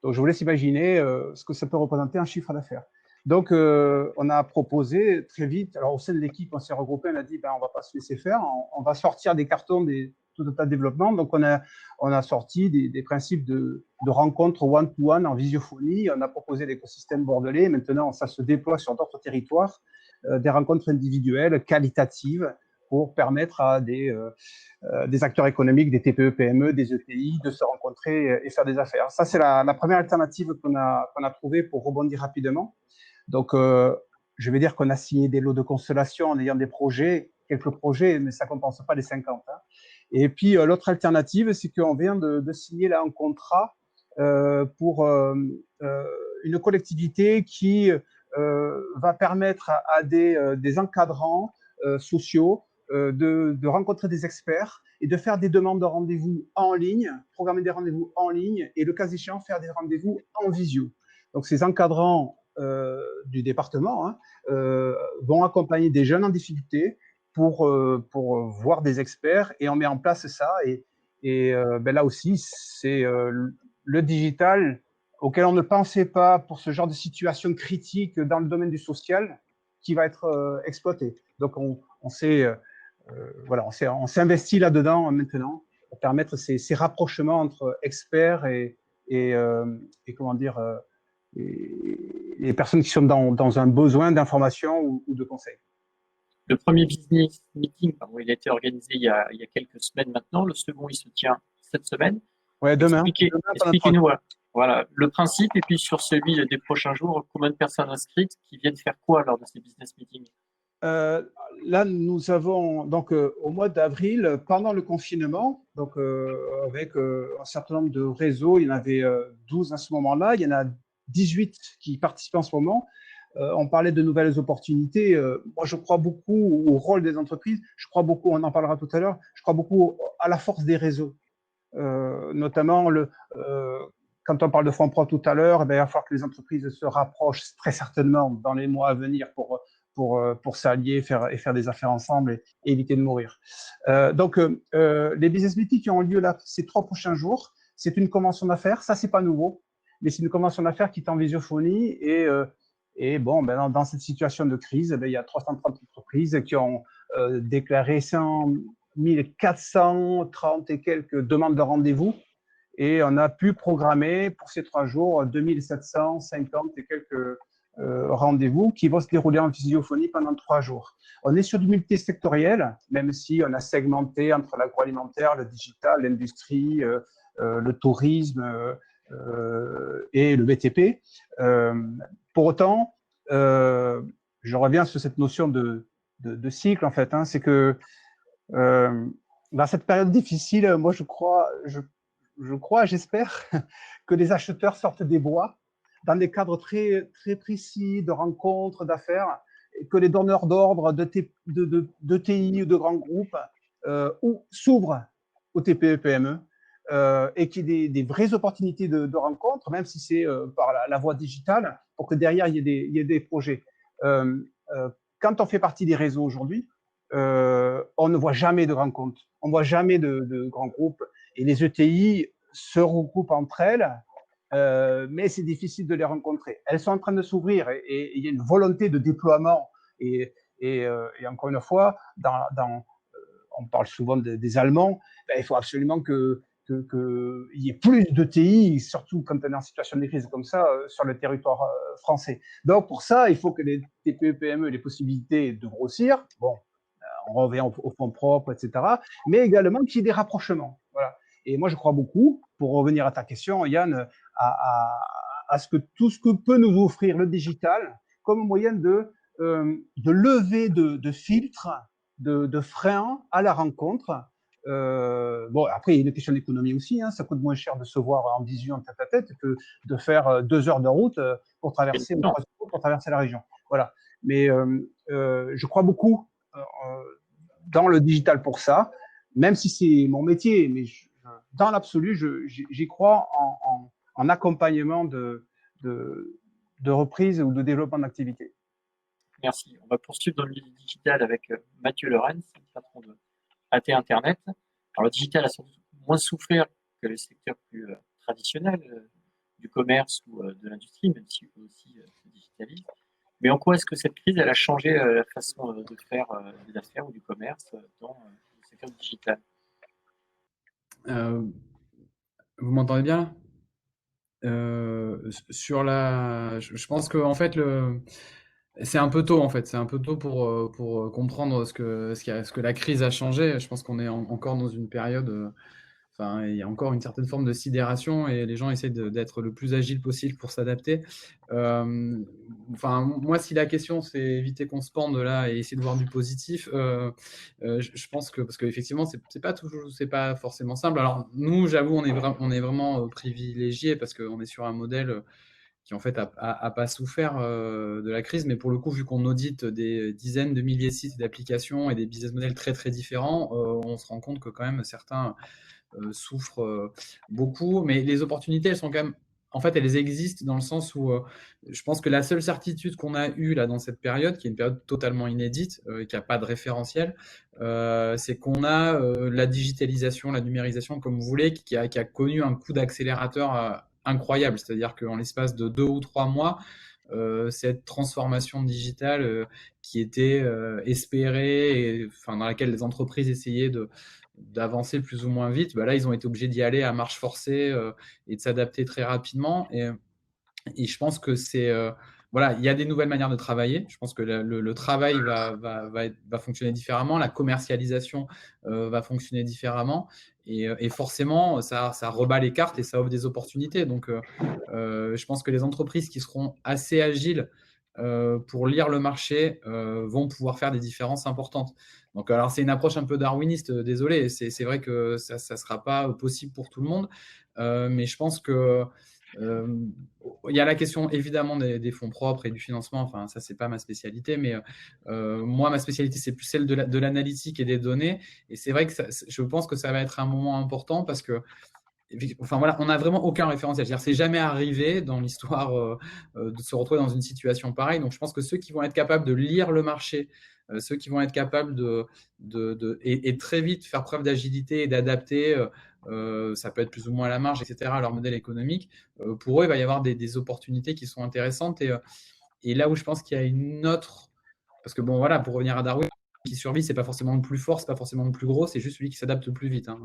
Donc, je vous laisse imaginer ce que ça peut représenter en chiffre d'affaires. Donc, on a proposé très vite, alors au sein de l'équipe, on s'est regroupé, on a dit, on ne va pas se laisser faire, on va sortir des cartons tout un tas de développement. Donc, on a sorti des principes de rencontres one-to-one en visiophonie. On a proposé l'écosystème bordelais. Maintenant, ça se déploie sur d'autres territoires, des rencontres individuelles, qualitatives, pour permettre à des acteurs économiques, des TPE, PME, des ETI, de se rencontrer et faire des affaires. Ça, c'est la première alternative qu'on a trouvée pour rebondir rapidement. Donc, je vais dire qu'on a signé des lots de constellation en ayant des projets, quelques projets, mais ça ne compense pas les 50. Hein. Et puis, l'autre alternative, c'est qu'on vient de signer là un contrat pour une collectivité qui va permettre à des encadrants sociaux de rencontrer des experts et de faire des demandes de rendez-vous en ligne, programmer des rendez-vous en ligne et le cas échéant, faire des rendez-vous en visio. Donc, ces encadrants du département hein, vont accompagner des jeunes en difficulté pour voir des experts et on met en place ça. Et ben là aussi, c'est le digital auquel on ne pensait pas pour ce genre de situation critique dans le domaine du social qui va être exploité. Donc, on s'est voilà, on s'est investi là-dedans maintenant pour permettre ces rapprochements entre experts et comment dire, les personnes qui sont dans un besoin d'information ou de conseil. Le premier business meeting, il a été organisé il y a quelques semaines maintenant. Le second, il se tient cette semaine. Ouais, demain. Expliquez-nous voilà, le principe et puis sur celui des prochains jours, combien de personnes inscrites qui viennent faire quoi lors de ces business meetings? Là, nous avons donc au mois d'avril, pendant le confinement, donc avec un certain nombre de réseaux, il y en avait 12 à ce moment-là, il y en a 18 qui participent en ce moment. On parlait de nouvelles opportunités. Moi, je crois beaucoup au rôle des entreprises. Je crois beaucoup, on en parlera tout à l'heure, je crois beaucoup à la force des réseaux. Notamment, quand on parle de fonds propres tout à l'heure, il va falloir que les entreprises se rapprochent très certainement dans les mois à venir pour s'allier et faire des affaires ensemble et éviter de mourir. Donc, les business meetings qui ont lieu là ces 3 prochains jours, c'est une convention d'affaires. Ça, c'est pas nouveau, mais c'est une convention d'affaires qui est en visiophonie et bon, ben dans cette situation de crise, ben, il y a 330 entreprises qui ont déclaré 100 430 et quelques demandes de rendez-vous et on a pu programmer pour ces 3 jours 2750 et quelques rendez-vous qui vont se dérouler en visiophonie pendant 3 jours. On est sur du multisectoriel, même si on a segmenté entre l'agroalimentaire, le digital, l'industrie, le tourisme et le BTP. Pour autant, je reviens sur cette notion de cycle, en fait. Hein, c'est que dans cette période difficile, moi, j'espère que les acheteurs sortent des bois dans des cadres très, très précis de rencontres, d'affaires, et que les donneurs d'ordre de TI ou de grands groupes s'ouvrent aux TPE-PME et qu'il y ait des vraies opportunités de rencontres, même si c'est par la voie digitale, pour que derrière, il y ait des projets. Quand on fait partie des réseaux aujourd'hui, on ne voit jamais de rencontres, on ne voit jamais de grands groupes. Et les ETI se regroupent entre elles, mais c'est difficile de les rencontrer. Elles sont en train de s'ouvrir et il y a une volonté de déploiement. Et encore une fois, on parle souvent des Allemands, ben, il faut absolument qu'il y ait plus d'ETI, surtout quand on est en situation de crise comme ça, sur le territoire français. Donc pour ça, il faut que les TPE-PME aient les possibilités de grossir. Bon, on revient aux fonds propres, etc. Mais également qu'il y ait des rapprochements. Voilà. Et moi, je crois beaucoup, pour revenir à ta question, Yann, à tout ce que peut nous offrir le digital comme moyen de lever de filtres, de freins à la rencontre. Bon, après, il y a une question d'économie aussi. Hein, ça coûte moins cher de se voir en visu, en tête-à-tête, que de faire 2 heures de route pour traverser la région. Voilà. Mais je crois beaucoup dans le digital pour ça, même si c'est mon métier, mais dans l'absolu, j'y crois en accompagnement de reprise ou de développement d'activité. Merci. On va poursuivre dans le milieu digital avec Mathieu Lorenz, patron de AT Internet. Alors, le digital a sans doute moins souffert que les secteurs plus traditionnels du commerce ou de l'industrie, même si eux aussi se digitalisent. Mais en quoi est-ce que cette crise elle a changé la façon de faire des affaires ou du commerce dans le secteur digital? Vous m'entendez bien? Je pense que en fait c'est un peu tôt en fait. C'est un peu tôt pour comprendre ce que la crise a changé. Je pense qu'on est encore dans une période Enfin, il y a encore une certaine forme de sidération et les gens essaient d'être le plus agile possible pour s'adapter. Enfin, moi, si la question, c'est éviter qu'on se pende là et essayer de voir du positif, je pense que, parce qu'effectivement, c'est pas forcément simple. Alors, nous, j'avoue, on est vraiment privilégiés parce qu'on est sur un modèle qui en fait a pas souffert de la crise, mais pour le coup, vu qu'on audite des dizaines de milliers de sites et d'applications et des business models très très différents, on se rend compte que quand même certains souffrent beaucoup, mais les opportunités, elles sont quand même, en fait, elles existent dans le sens où je pense que la seule certitude qu'on a eue là dans cette période, qui est une période totalement inédite, qui n'a pas de référentiel, c'est qu'on a la digitalisation, la numérisation, comme vous voulez, qui a connu un coup d'accélérateur incroyable. C'est-à-dire qu'en l'espace de 2 ou 3 mois, cette transformation digitale qui était espérée, et, enfin, dans laquelle les entreprises essayaient d'avancer plus ou moins vite, bah là, ils ont été obligés d'y aller à marche forcée et de s'adapter très rapidement. Et je pense que voilà, il y a des nouvelles manières de travailler. Je pense que le travail va fonctionner différemment, la commercialisation va fonctionner différemment. Et forcément, ça rebat les cartes et ça offre des opportunités. Donc, je pense que les entreprises qui seront assez agiles pour lire le marché vont pouvoir faire des différences importantes. Donc, alors, c'est une approche un peu darwiniste, désolé. C'est vrai que ça ne sera pas possible pour tout le monde. Mais je pense que il y a la question évidemment des fonds propres et du financement. Enfin, ça, c'est pas ma spécialité, mais moi, ma spécialité, c'est plus celle de l'analytique et des données. Et c'est vrai que je pense que ça va être un moment important parce que, enfin voilà, on n'a vraiment aucun référentiel. C'est-à-dire, c'est jamais arrivé dans l'histoire de se retrouver dans une situation pareille. Donc, je pense que ceux qui vont être capables de lire le marché, ceux qui vont être capables et très vite faire preuve d'agilité et d'adapter, ça peut être plus ou moins à la marge, etc., à leur modèle économique, pour eux, il va y avoir des opportunités qui sont intéressantes. Et là où je pense qu'il y a une autre... Parce que bon, voilà, pour revenir à Darwin, qui survit, c'est pas forcément le plus fort, c'est pas forcément le plus gros, c'est juste celui qui s'adapte le plus vite. Hein.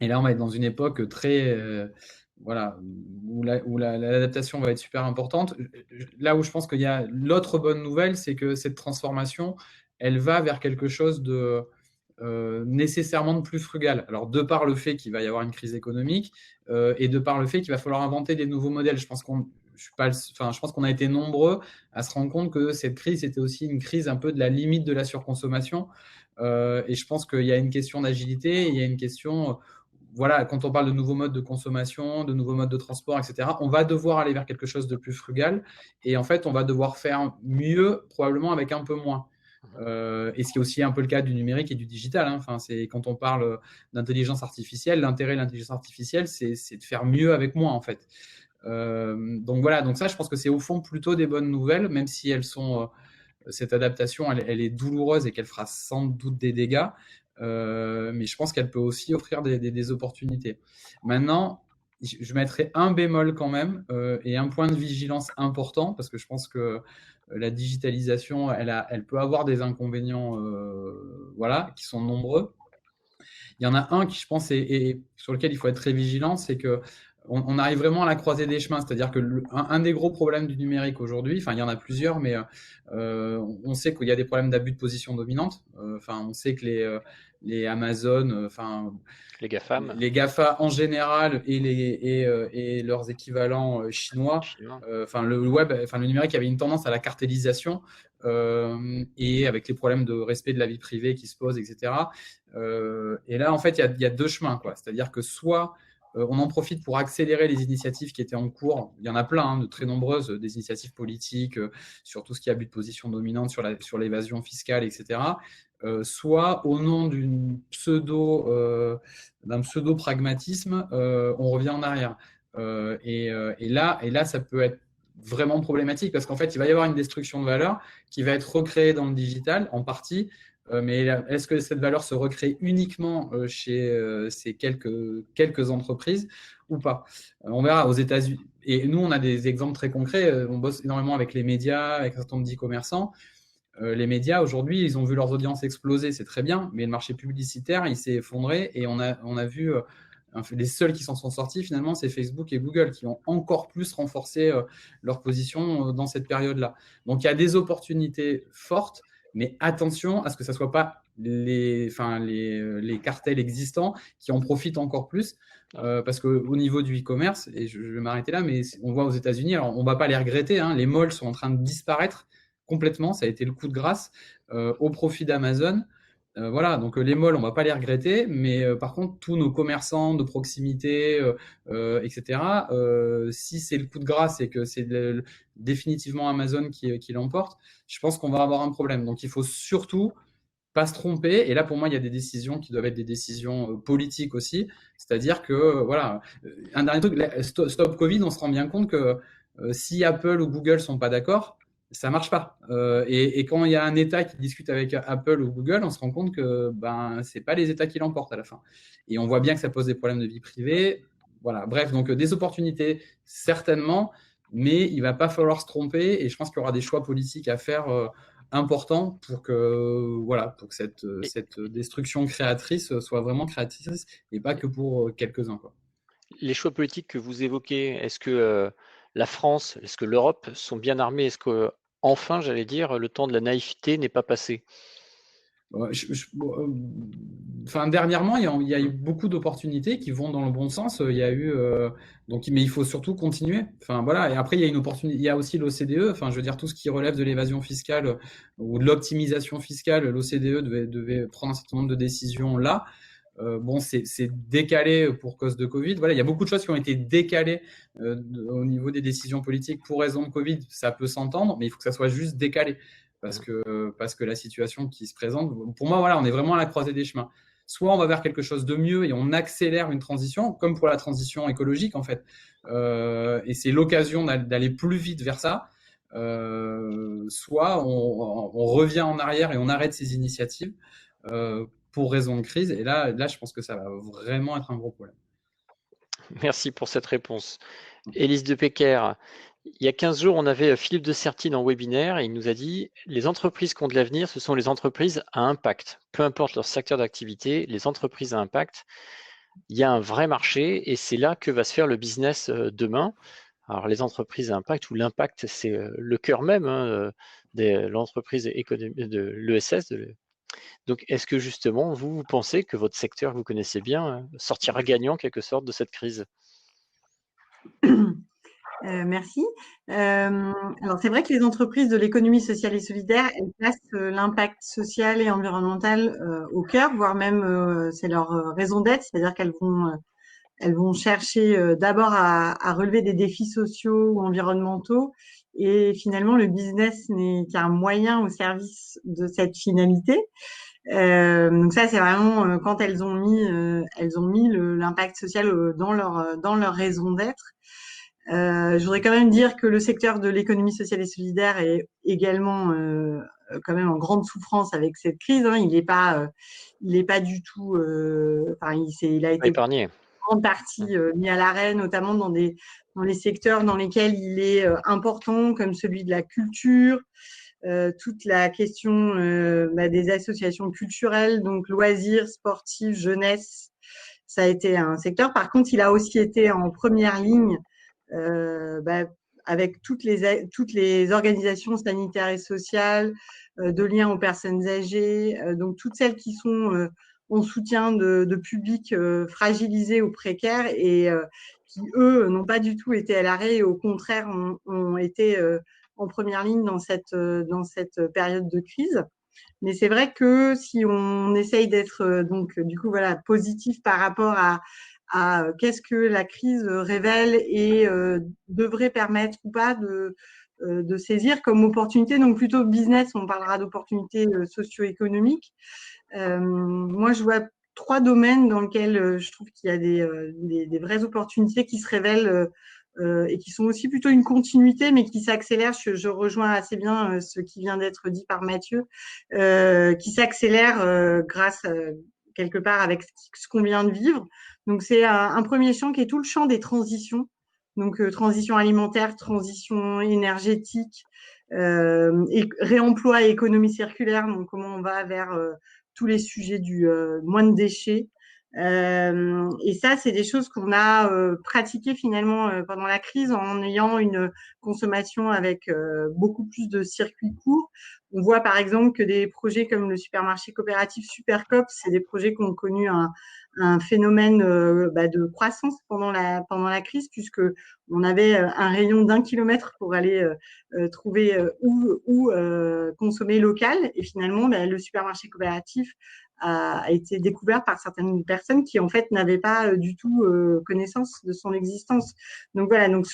Et là, on va être dans une époque très, voilà, où l'adaptation va être super importante. Là où je pense qu'il y a l'autre bonne nouvelle, c'est que cette transformation, elle va vers quelque chose de nécessairement de plus frugal. Alors, de par le fait qu'il va y avoir une crise économique et de par le fait qu'il va falloir inventer des nouveaux modèles. Je pense qu'on a été nombreux à se rendre compte que cette crise était aussi une crise un peu de la limite de la surconsommation. Et je pense qu'il y a une question d'agilité, il y a une question, voilà, quand on parle de nouveaux modes de consommation, de nouveaux modes de transport, etc., on va devoir aller vers quelque chose de plus frugal. Et en fait, on va devoir faire mieux, probablement avec un peu moins. Et ce qui est aussi un peu le cas du numérique et du digital. Hein. Enfin, quand on parle d'intelligence artificielle, l'intérêt de l'intelligence artificielle, c'est de faire mieux avec moins, en fait. Donc voilà, donc ça, je pense que c'est au fond plutôt des bonnes nouvelles, même si elles sont... cette adaptation, elle est douloureuse et qu'elle fera sans doute des dégâts. Mais je pense qu'elle peut aussi offrir des opportunités. Maintenant, je mettrai un bémol quand même et un point de vigilance important parce que je pense que la digitalisation, elle peut avoir des inconvénients voilà, qui sont nombreux. Il y en a un qui, je pense, et sur lequel il faut être très vigilant, c'est que on arrive vraiment à la croisée des chemins. C'est-à-dire que un des gros problèmes du numérique aujourd'hui, enfin, il y en a plusieurs, mais on sait qu'il y a des problèmes d'abus de position dominante. Enfin, on sait que les Amazon, enfin, les GAFAM, les GAFA en général et leurs équivalents chinois, enfin le web, enfin le numérique avait une tendance à la cartélisation et avec les problèmes de respect de la vie privée qui se posent, etc. Et là, en fait, il y a deux chemins, quoi. C'est-à-dire que soit on en profite pour accélérer les initiatives qui étaient en cours. Il y en a plein, hein, de très nombreuses, des initiatives politiques sur tout ce qui est abus de position dominante, sur l'évasion fiscale, etc. Soit au nom d'un pseudo-pragmatisme, on revient en arrière. Et là, ça peut être vraiment problématique parce qu'en fait, il va y avoir une destruction de valeur qui va être recréée dans le digital en partie. Mais est-ce que cette valeur se recrée uniquement chez ces quelques entreprises ou pas? On verra aux États-Unis. Et nous, on a des exemples très concrets. On bosse énormément avec les médias, avec un certain nombre d'e-commerçants. Les médias, aujourd'hui, ils ont vu leurs audiences exploser, c'est très bien, mais le marché publicitaire, il s'est effondré et on a vu les seuls qui s'en sont sortis, finalement, c'est Facebook et Google qui ont encore plus renforcé leur position dans cette période-là. Donc, il y a des opportunités fortes, mais attention à ce que ça ne soit pas les cartels existants qui en profitent encore plus. Parce qu'au niveau du e-commerce, et je vais m'arrêter là, mais on voit aux États-Unis, alors on ne va pas les regretter, hein, les malls sont en train de disparaître complètement, ça a été le coup de grâce au profit d'Amazon. Voilà, donc les malls, on ne va pas les regretter, mais par contre, tous nos commerçants de proximité, etc., si c'est le coup de grâce et que c'est définitivement Amazon qui l'emporte, je pense qu'on va avoir un problème. Donc il faut surtout pas se tromper. Et là, pour moi, il y a des décisions qui doivent être des décisions politiques aussi. C'est-à-dire que, voilà, un dernier truc, Stop Covid, on se rend bien compte que si Apple ou Google sont pas d'accord, ça marche pas. Et quand il y a un État qui discute avec Apple ou Google, on se rend compte que c'est pas les États qui l'emportent à la fin. Et on voit bien que ça pose des problèmes de vie privée. Voilà, bref, donc des opportunités, certainement, mais il va pas falloir se tromper. Et je pense qu'il y aura des choix politiques à faire important pour que, voilà, pour que cette destruction créatrice soit vraiment créatrice et pas que pour quelques-uns, quoi. Les choix politiques que vous évoquez, est-ce que la France, est-ce que l'Europe sont bien armées? Est-ce que, enfin, j'allais dire, le temps de la naïveté n'est pas passé? Enfin, dernièrement, il y a eu beaucoup d'opportunités qui vont dans le bon sens. Il y a eu donc, mais il faut surtout continuer. Enfin voilà. Et après, il y a une opportunité. Il y a aussi l'OCDE. Enfin, je veux dire tout ce qui relève de l'évasion fiscale ou de l'optimisation fiscale. L'OCDE devait prendre un certain nombre de décisions là. Bon, c'est décalé pour cause de Covid. Voilà, il y a beaucoup de choses qui ont été décalées au niveau des décisions politiques pour raison de Covid. Ça peut s'entendre, mais il faut que ça soit juste décalé parce que la situation qui se présente, pour moi, voilà, on est vraiment à la croisée des chemins. Soit on va vers quelque chose de mieux et on accélère une transition, comme pour la transition écologique en fait. Et c'est l'occasion d'aller plus vite vers ça. Soit on revient en arrière et on arrête ces initiatives pour raison de crise. Et là, je pense que ça va vraiment être un gros problème. Merci pour cette réponse. Élise de Pecker, il y a 15 jours, on avait Philippe de Sertine en webinaire et il nous a dit « Les entreprises qui ont de l'avenir, ce sont les entreprises à impact. Peu importe leur secteur d'activité, les entreprises à impact, il y a un vrai marché et c'est là que va se faire le business demain. » Alors, les entreprises à impact, ou l'impact, c'est le cœur même de l'entreprise économique, de l'ESS. Donc, est-ce que justement, vous pensez que votre secteur, vous connaissez bien, sortira gagnant en quelque sorte de cette crise? Merci. Alors, c'est vrai que les entreprises de l'économie sociale et solidaire, elles placent l'impact social et environnemental au cœur, voire même c'est leur raison d'être, c'est-à-dire qu'elles vont chercher d'abord à relever des défis sociaux ou environnementaux, et finalement, le business n'est qu'un moyen au service de cette finalité. Donc ça, c'est vraiment quand elles ont mis l'impact social dans leur raison d'être. Je voudrais quand même dire que le secteur de l'économie sociale et solidaire est également quand même en grande souffrance avec cette crise. Hein. Il n'est pas du tout. Il a été épargné. En grande partie mis à l'arrêt, notamment dans les secteurs dans lesquels il est important, comme celui de la culture. Toute la question des associations culturelles, donc loisirs, sportifs, jeunesse, ça a été un secteur. Par contre, il a aussi été en première ligne avec toutes les organisations sanitaires et sociales de lien aux personnes âgées, donc toutes celles qui sont en soutien de publics fragilisés ou précaires et qui, eux, n'ont pas du tout été à l'arrêt et au contraire ont été en première ligne dans cette période de crise. Mais c'est vrai que si on essaye d'être donc du coup voilà positif par rapport à qu'est-ce que la crise révèle et devrait permettre ou pas de saisir comme opportunité, donc plutôt business, on parlera d'opportunités socio-économiques. Moi, je vois 3 domaines dans lesquels je trouve qu'il y a des vraies opportunités qui se révèlent et qui sont aussi plutôt une continuité, mais qui s'accélèrent. Je rejoins assez bien ce qui vient d'être dit par Mathieu, qui s'accélère grâce quelque part avec ce qu'on vient de vivre. Donc, c'est un premier champ qui est tout le champ des transitions. Donc, transition alimentaire, transition énergétique, et réemploi et économie circulaire. Donc, comment on va vers tous les sujets du moins de déchets, Et ça, c'est des choses qu'on a pratiquées finalement pendant la crise en ayant une consommation avec beaucoup plus de circuits courts. On voit par exemple que des projets comme le supermarché coopératif Supercoop, c'est des projets qui ont connu un phénomène de croissance pendant la crise, puisque on avait un rayon d'1 kilomètre pour aller trouver où consommer local. Et finalement, le supermarché coopératif a été découvert par certaines personnes qui en fait n'avaient pas du tout connaissance de son existence. Donc voilà, donc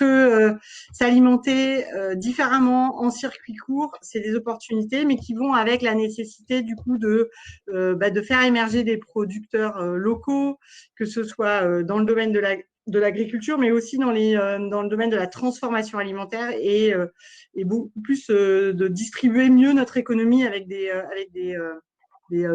s'alimenter différemment en circuit court, c'est des opportunités, mais qui vont avec la nécessité du coup de faire émerger des producteurs locaux, que ce soit dans le domaine de l'agriculture, mais aussi dans le domaine de la transformation alimentaire et beaucoup plus de distribuer mieux notre économie avec des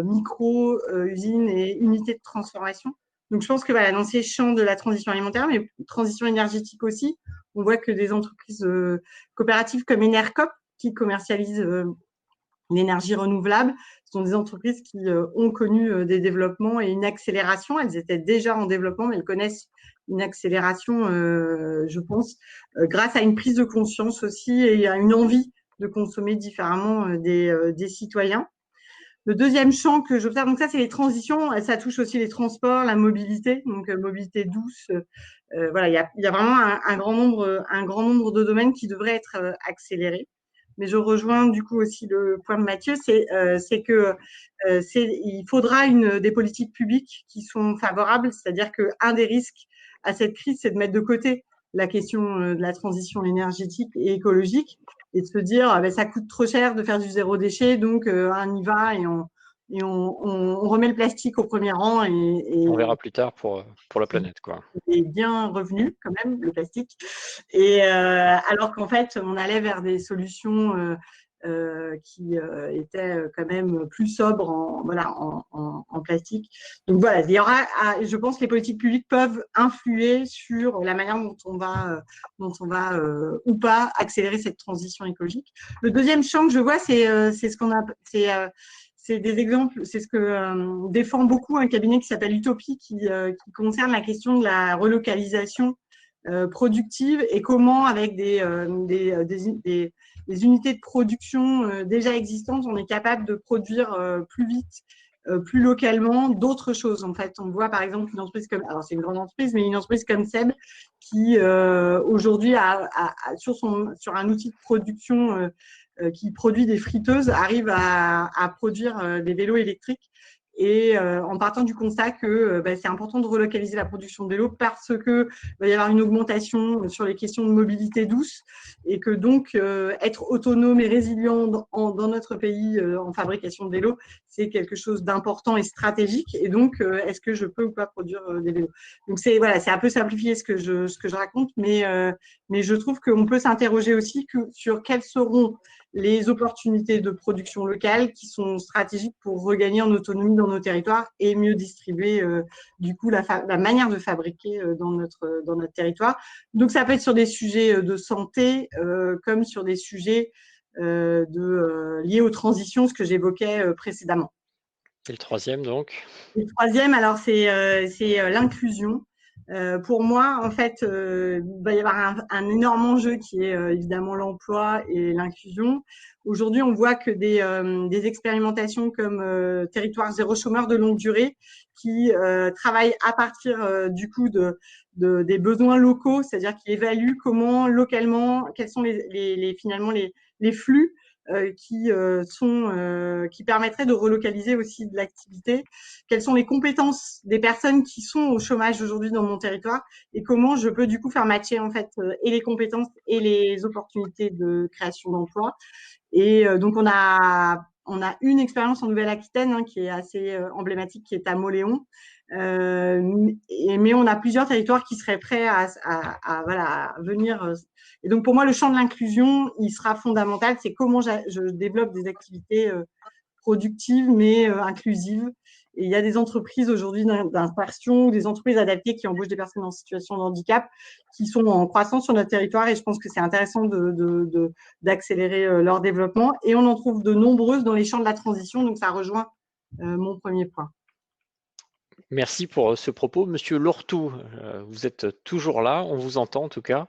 micro-usines et unités de transformation. Donc, je pense que voilà, dans ces champs de la transition alimentaire, mais transition énergétique aussi, on voit que des entreprises coopératives comme Enercop, qui commercialisent l'énergie renouvelable, sont des entreprises qui ont connu des développements et une accélération. Elles étaient déjà en développement, mais elles connaissent une accélération, je pense, grâce à une prise de conscience aussi et à une envie de consommer différemment des citoyens. Le deuxième champ que j'observe, donc ça, c'est les transitions. Ça touche aussi les transports, la mobilité, donc mobilité douce. Voilà, il y a vraiment un grand nombre de domaines qui devraient être accélérés. Mais je rejoins du coup aussi le point de Mathieu, c'est que il faudra des politiques publiques qui sont favorables. C'est-à-dire qu'un des risques à cette crise, c'est de mettre de côté la question de la transition énergétique et écologique, et de se dire ça coûte trop cher de faire du zéro déchet, donc on y va et on remet le plastique au premier rang. Et on verra plus tard pour la planète, quoi. Et bien revenu quand même, le plastique. Et alors qu'en fait, on allait vers des solutions qui étaient quand même plus sobres en plastique. Donc voilà, il y aura, je pense que les politiques publiques peuvent influer sur la manière dont on va ou pas accélérer cette transition écologique. Le deuxième champ que je vois, c'est ce qu'on a, c'est des exemples, c'est ce que défend beaucoup un cabinet qui s'appelle Utopie, qui concerne la question de la relocalisation productive et comment, avec des unités de production déjà existantes, on est capable de produire plus vite, plus localement, d'autres choses. En fait, on voit par exemple une entreprise comme, alors c'est une grande entreprise, mais une entreprise comme Seb qui aujourd'hui sur un outil de production qui produit des friteuses, arrive à produire des vélos électriques. Et en partant du constat que c'est important de relocaliser la production de vélos parce que va y avoir une augmentation sur les questions de mobilité douce et que donc être autonome et résilient dans notre pays en fabrication de vélos, c'est quelque chose d'important et stratégique. Et donc, est-ce que je peux ou pas produire des vélos? Donc c'est un peu simplifié ce que je raconte, mais je trouve qu'on peut s'interroger aussi sur quelles seront les opportunités de production locale qui sont stratégiques pour regagner en autonomie dans nos territoires et mieux distribuer du coup la manière de fabriquer dans notre territoire. Donc ça peut être sur des sujets de santé comme sur des sujets liés aux transitions, ce que j'évoquais précédemment. Et le troisième donc? Le troisième, alors c'est l'inclusion. Pour moi, en fait, il va y avoir un énorme enjeu qui est évidemment l'emploi et l'inclusion. Aujourd'hui, on voit que des expérimentations comme Territoire zéro chômeur de longue durée, qui travaillent à partir du coup des besoins locaux, c'est-à-dire qui évaluent comment localement, quels sont finalement les flux qui permettraient de relocaliser aussi de l'activité, quelles sont les compétences des personnes qui sont au chômage aujourd'hui dans mon territoire et comment je peux du coup faire matcher en fait et les compétences et les opportunités de création d'emplois. Et donc on a une expérience en Nouvelle-Aquitaine qui est assez emblématique, qui est à Mauléon. Mais on a plusieurs territoires qui seraient prêts à venir. Et donc, pour moi, le champ de l'inclusion, il sera fondamental. C'est comment je développe des activités productives, mais inclusives. Et il y a des entreprises aujourd'hui d'insertion, des entreprises adaptées qui embauchent des personnes en situation de handicap qui sont en croissance sur notre territoire. Et je pense que c'est intéressant d'accélérer leur développement. Et on en trouve de nombreuses dans les champs de la transition. Donc, ça rejoint mon premier point. Merci pour ce propos. Monsieur Lortou, vous êtes toujours là, on vous entend en tout cas.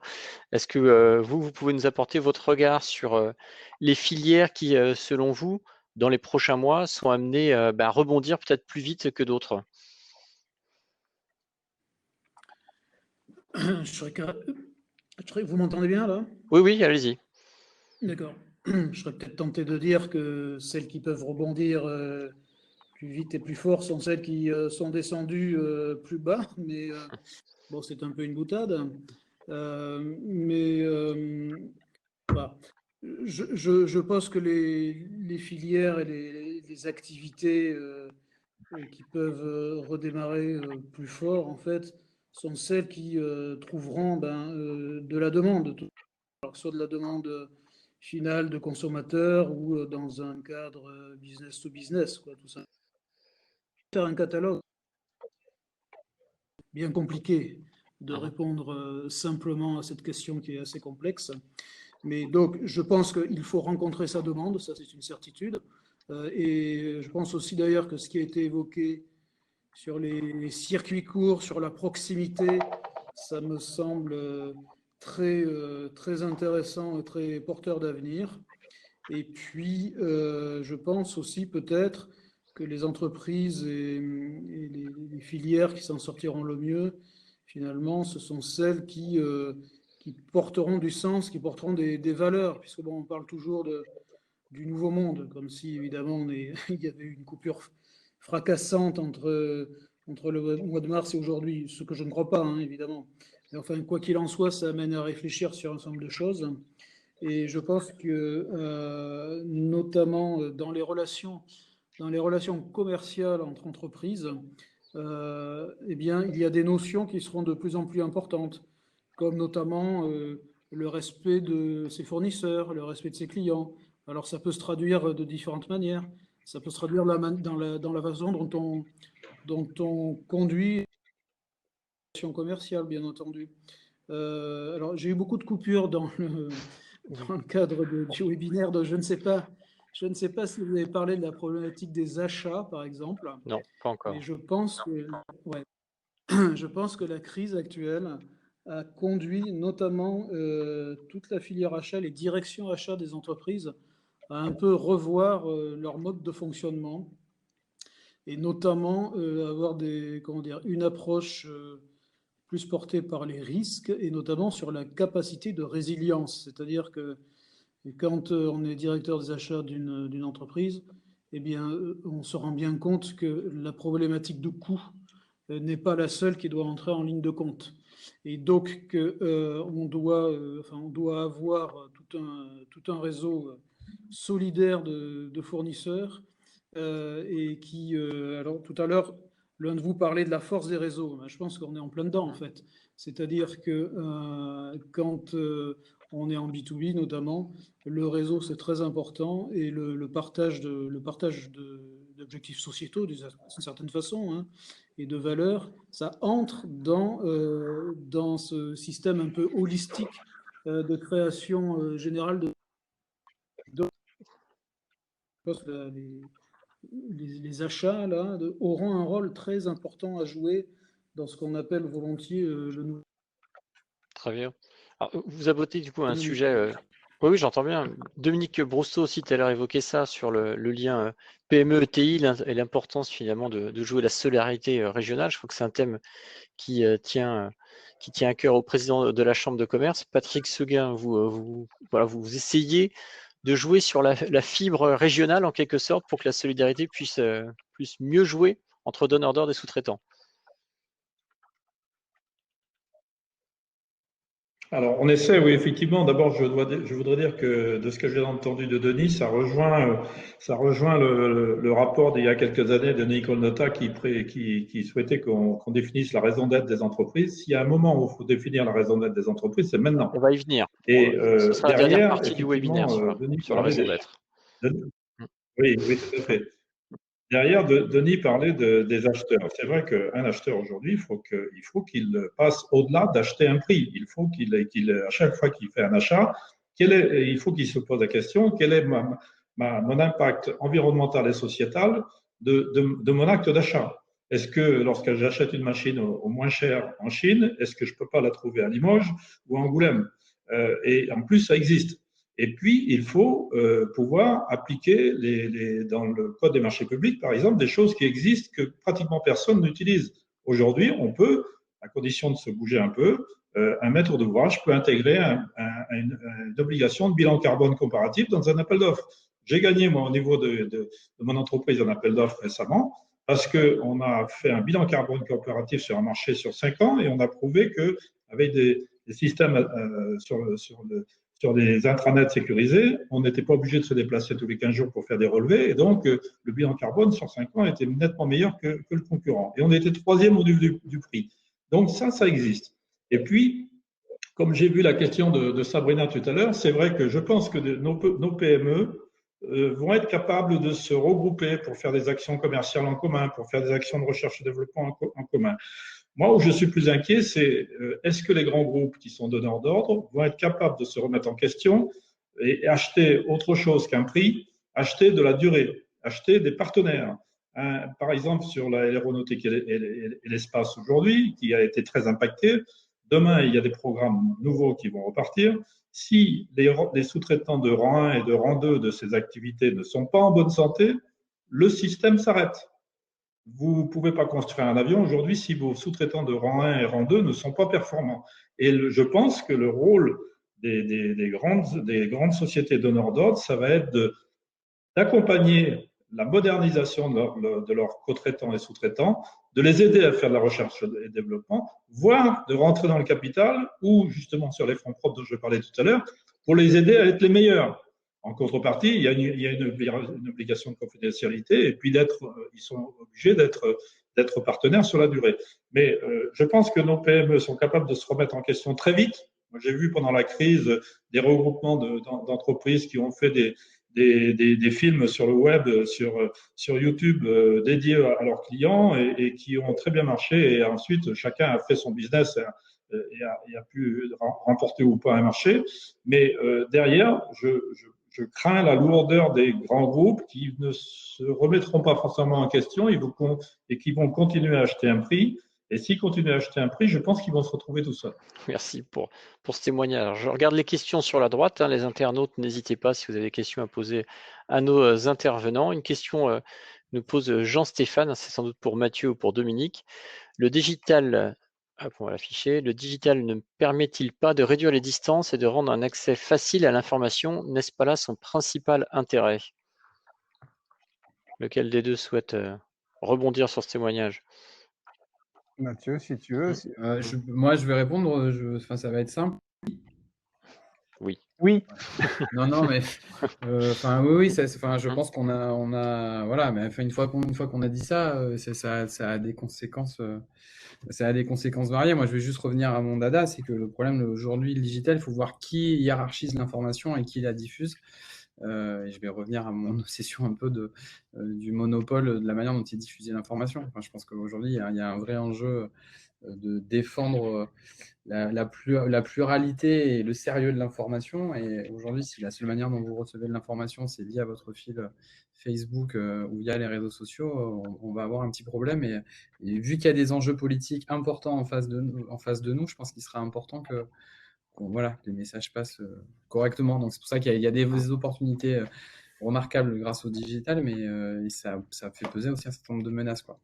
Est-ce que vous pouvez nous apporter votre regard sur les filières qui, selon vous, dans les prochains mois, sont amenées à rebondir peut-être plus vite que d'autres? Vous m'entendez bien là? Oui, oui, allez-y. D'accord. Je serais peut-être tenté de dire que celles qui peuvent rebondir plus vite et plus fort sont celles qui sont descendues plus bas, mais bon, c'est un peu une boutade. Bah, je pense que les filières et les activités qui peuvent redémarrer plus fort, en fait, sont celles qui trouveront de la demande. Alors, soit de la demande finale de consommateurs ou dans un cadre business to business, quoi, tout ça. Faire un catalogue bien compliqué de répondre simplement à cette question qui est assez complexe. Mais donc, je pense qu'il faut rencontrer sa demande, ça c'est une certitude. Et je pense aussi d'ailleurs que ce qui a été évoqué sur les circuits courts, sur la proximité, ça me semble très intéressant et très porteur d'avenir. Et puis, je pense aussi peut-être que les entreprises et les filières qui s'en sortiront le mieux, finalement, ce sont celles qui porteront du sens, qui porteront des valeurs, puisque bon, on parle toujours du nouveau monde, comme si évidemment il y avait une coupure fracassante entre le mois de mars et aujourd'hui, ce que je ne crois pas, hein, évidemment. Mais enfin, quoi qu'il en soit, ça amène à réfléchir sur un certain nombre de choses. Et je pense que, notamment dans les relations commerciales entre entreprises, eh bien, il y a des notions qui seront de plus en plus importantes, comme notamment le respect de ses fournisseurs, le respect de ses clients. Alors, ça peut se traduire de différentes manières. Ça peut se traduire dans la façon dont on conduit la relation commerciale, bien entendu. Alors, j'ai eu beaucoup de coupures dans le cadre du webinaire, donc je ne sais pas si vous avez parlé de la problématique des achats, par exemple. Non, pas encore. Mais je pense que la crise actuelle a conduit notamment toute la filière achat, les directions achats des entreprises, à un peu revoir leur mode de fonctionnement et notamment avoir une approche plus portée par les risques et notamment sur la capacité de résilience. C'est-à-dire que quand on est directeur des achats d'une entreprise, eh bien, on se rend bien compte que la problématique de coût n'est pas la seule qui doit entrer en ligne de compte. Et donc, on doit avoir tout un réseau solidaire de fournisseurs et qui, alors tout à l'heure, l'un de vous parlait de la force des réseaux. Je pense qu'on est en plein dedans, en fait. C'est-à-dire que quand on est en B2B notamment, le réseau c'est très important et le partage d'objectifs sociétaux d'une certaine façon, hein, et de valeurs, ça entre dans ce système un peu holistique de création générale de les achats là, auront un rôle très important à jouer dans ce qu'on appelle volontiers le nouveau. Très bien. Alors, vous abordez du coup un sujet. Oui, j'entends bien. Dominique Brousseau aussi tout à l'heure évoqué ça sur le lien PME-ETI et l'importance finalement de jouer la solidarité régionale. Je crois que c'est un thème qui tient à cœur au président de la Chambre de commerce. Patrick Seguin, vous essayez de jouer sur la fibre régionale en quelque sorte pour que la solidarité puisse mieux jouer entre donneurs d'ordre et sous-traitants. Alors, on essaie, oui, effectivement. D'abord, je voudrais dire que de ce que j'ai entendu de Denis, ça rejoint le rapport d'il y a quelques années de Nicole Notta qui souhaitait qu'on définisse la raison d'être des entreprises. S'il y a un moment où il faut définir la raison d'être des entreprises, c'est maintenant. On va y venir. Et ce sera la dernière partie du webinaire sur la raison d'être. Oui, tout à fait. Derrière, Denis parlait des acheteurs. C'est vrai qu'un acheteur aujourd'hui, il faut qu'il passe au-delà d'acheter un prix. Il faut à chaque fois qu'il fait un achat, il faut qu'il se pose la question, quel est mon impact environnemental et sociétal de mon acte d'achat. Est-ce que lorsque j'achète une machine au moins cher en Chine, est-ce que je ne peux pas la trouver à Limoges ou à Angoulême? Et en plus, ça existe. Et puis, il faut pouvoir appliquer dans le Code des marchés publics, par exemple, des choses qui existent que pratiquement personne n'utilise. Aujourd'hui, on peut, à condition de se bouger un peu, un maître d'ouvrage peut intégrer une obligation de bilan carbone comparatif dans un appel d'offres. J'ai gagné, moi, au niveau de mon entreprise, un appel d'offres récemment, parce qu'on a fait un bilan carbone comparatif sur un marché sur 5 ans et on a prouvé qu'avec des systèmes sur des intranets sécurisés, on n'était pas obligé de se déplacer tous les 15 jours pour faire des relevés. Et donc, le bilan carbone sur 5 ans était nettement meilleur que le concurrent. Et on était troisième au niveau du prix. Donc, ça existe. Et puis, comme j'ai vu la question de Sabrina tout à l'heure, c'est vrai que je pense que nos PME vont être capables de se regrouper pour faire des actions commerciales en commun, pour faire des actions de recherche et développement en commun. Moi, où je suis plus inquiet, c'est est-ce que les grands groupes qui sont donneurs d'ordre vont être capables de se remettre en question et acheter autre chose qu'un prix, acheter de la durée, acheter des partenaires. Par exemple, sur l'aéronautique et l'espace aujourd'hui, qui a été très impacté, demain, il y a des programmes nouveaux qui vont repartir. Si les sous-traitants de rang 1 et de rang 2 de ces activités ne sont pas en bonne santé, le système s'arrête. Vous ne pouvez pas construire un avion aujourd'hui si vos sous-traitants de rang 1 et rang 2 ne sont pas performants. Et je pense que le rôle des grandes sociétés donneurs d'ordre, ça va être d'accompagner la modernisation de leurs co-traitants et sous-traitants, de les aider à faire de la recherche et développement, voire de rentrer dans le capital ou justement sur les fonds propres dont je parlais tout à l'heure, pour les aider à être les meilleurs. En contrepartie, il y a une obligation de confidentialité et puis ils sont obligés d'être partenaires sur la durée. Mais je pense que nos PME sont capables de se remettre en question très vite. J'ai vu pendant la crise des regroupements d'entreprises qui ont fait des films sur le web, sur YouTube dédiés à leurs clients et qui ont très bien marché. Et ensuite, chacun a fait son business et a pu remporter ou pas un marché. Mais derrière, je crains la lourdeur des grands groupes qui ne se remettront pas forcément en question et qui vont continuer à acheter un prix. Et s'ils continuent à acheter un prix, je pense qu'ils vont se retrouver tout seuls. Merci pour ce témoignage. Alors, je regarde les questions sur la droite. Les internautes, n'hésitez pas si vous avez des questions à poser à nos intervenants. Une question nous pose Jean-Stéphane, c'est sans doute pour Mathieu ou pour Dominique. Le digital, on va l'afficher, le digital ne permet-il pas de réduire les distances et de rendre un accès facile à l'information? N'est-ce pas là son principal intérêt? Lequel des deux souhaite rebondir sur ce témoignage? Mathieu, si tu veux. Moi, je vais répondre. Ça va être simple. Oui. Oui. Non, mais oui, je pense qu'on a, voilà, mais une fois qu'on a dit ça, ça a des conséquences. Ça a des conséquences variées. Moi, je vais juste revenir à mon dada, c'est que le problème aujourd'hui, le digital, il faut voir qui hiérarchise l'information et qui la diffuse. Et je vais revenir à mon obsession un peu du monopole de la manière dont est diffusée l'information. Enfin, je pense qu'aujourd'hui, il y a un vrai enjeu de défendre la pluralité et le sérieux de l'information. Et aujourd'hui, si la seule manière dont vous recevez de l'information, c'est via votre fil Facebook ou via les réseaux sociaux, on va avoir un petit problème. Et vu qu'il y a des enjeux politiques importants en face de nous, je pense qu'il sera important que les messages passent correctement. Donc c'est pour ça qu'il y a des opportunités remarquables grâce au digital, mais ça fait peser aussi un certain nombre de menaces, quoi.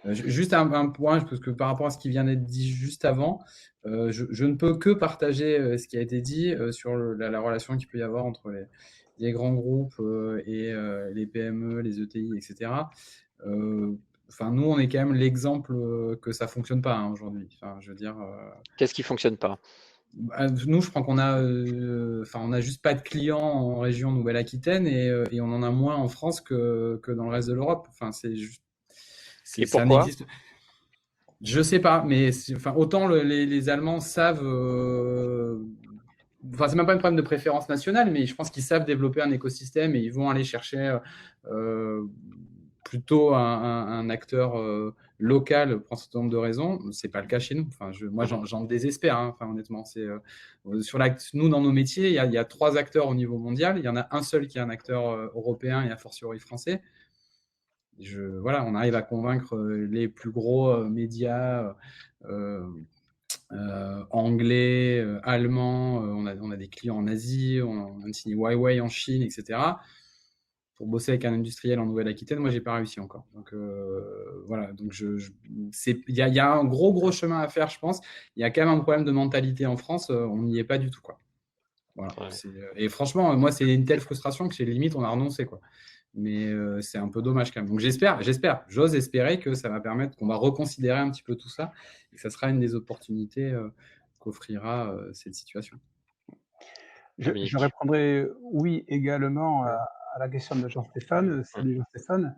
Juste un point, parce que par rapport à ce qui vient d'être dit juste avant, je ne peux que partager ce qui a été dit sur la relation qu'il peut y avoir entre les grands groupes et les PME, les ETI, etc. Nous, on est quand même l'exemple que ça ne fonctionne pas aujourd'hui. Je veux dire. Qu'est-ce qui ne fonctionne pas? Nous, je crois qu'on a, on n'a juste pas de clients en région Nouvelle-Aquitaine et on en a moins en France que dans le reste de l'Europe. C'est juste. Et pourquoi? Je sais pas, mais autant les Allemands savent. C'est même pas un problème de préférence nationale, mais je pense qu'ils savent développer un écosystème et ils vont aller chercher plutôt un acteur local pour un certain nombre de raisons. C'est pas le cas chez nous. Moi, j'en désespère. Hein. Honnêtement, nous dans nos métiers, il y a 3 acteurs au niveau mondial. Il y en a un seul qui est un acteur européen et a fortiori français. Voilà, on arrive à convaincre les plus gros médias anglais, allemands, on a des clients en Asie, on a signé Huawei en Chine, etc. Pour bosser avec un industriel en Nouvelle-Aquitaine, moi, j'ai pas réussi encore. Donc voilà, donc il y a un gros chemin à faire, je pense. Il y a quand même un problème de mentalité en France, on n'y est pas du tout, quoi. Voilà. Ouais. Et franchement, moi, c'est une telle frustration que chez limite, on a renoncé, quoi. Mais c'est un peu dommage quand même. Donc j'ose espérer que ça va permettre qu'on va reconsidérer un petit peu tout ça et que ça sera une des opportunités qu'offrira cette situation. Je répondrai oui également à la question de Jean-Stéphane. Salut Jean-Stéphane.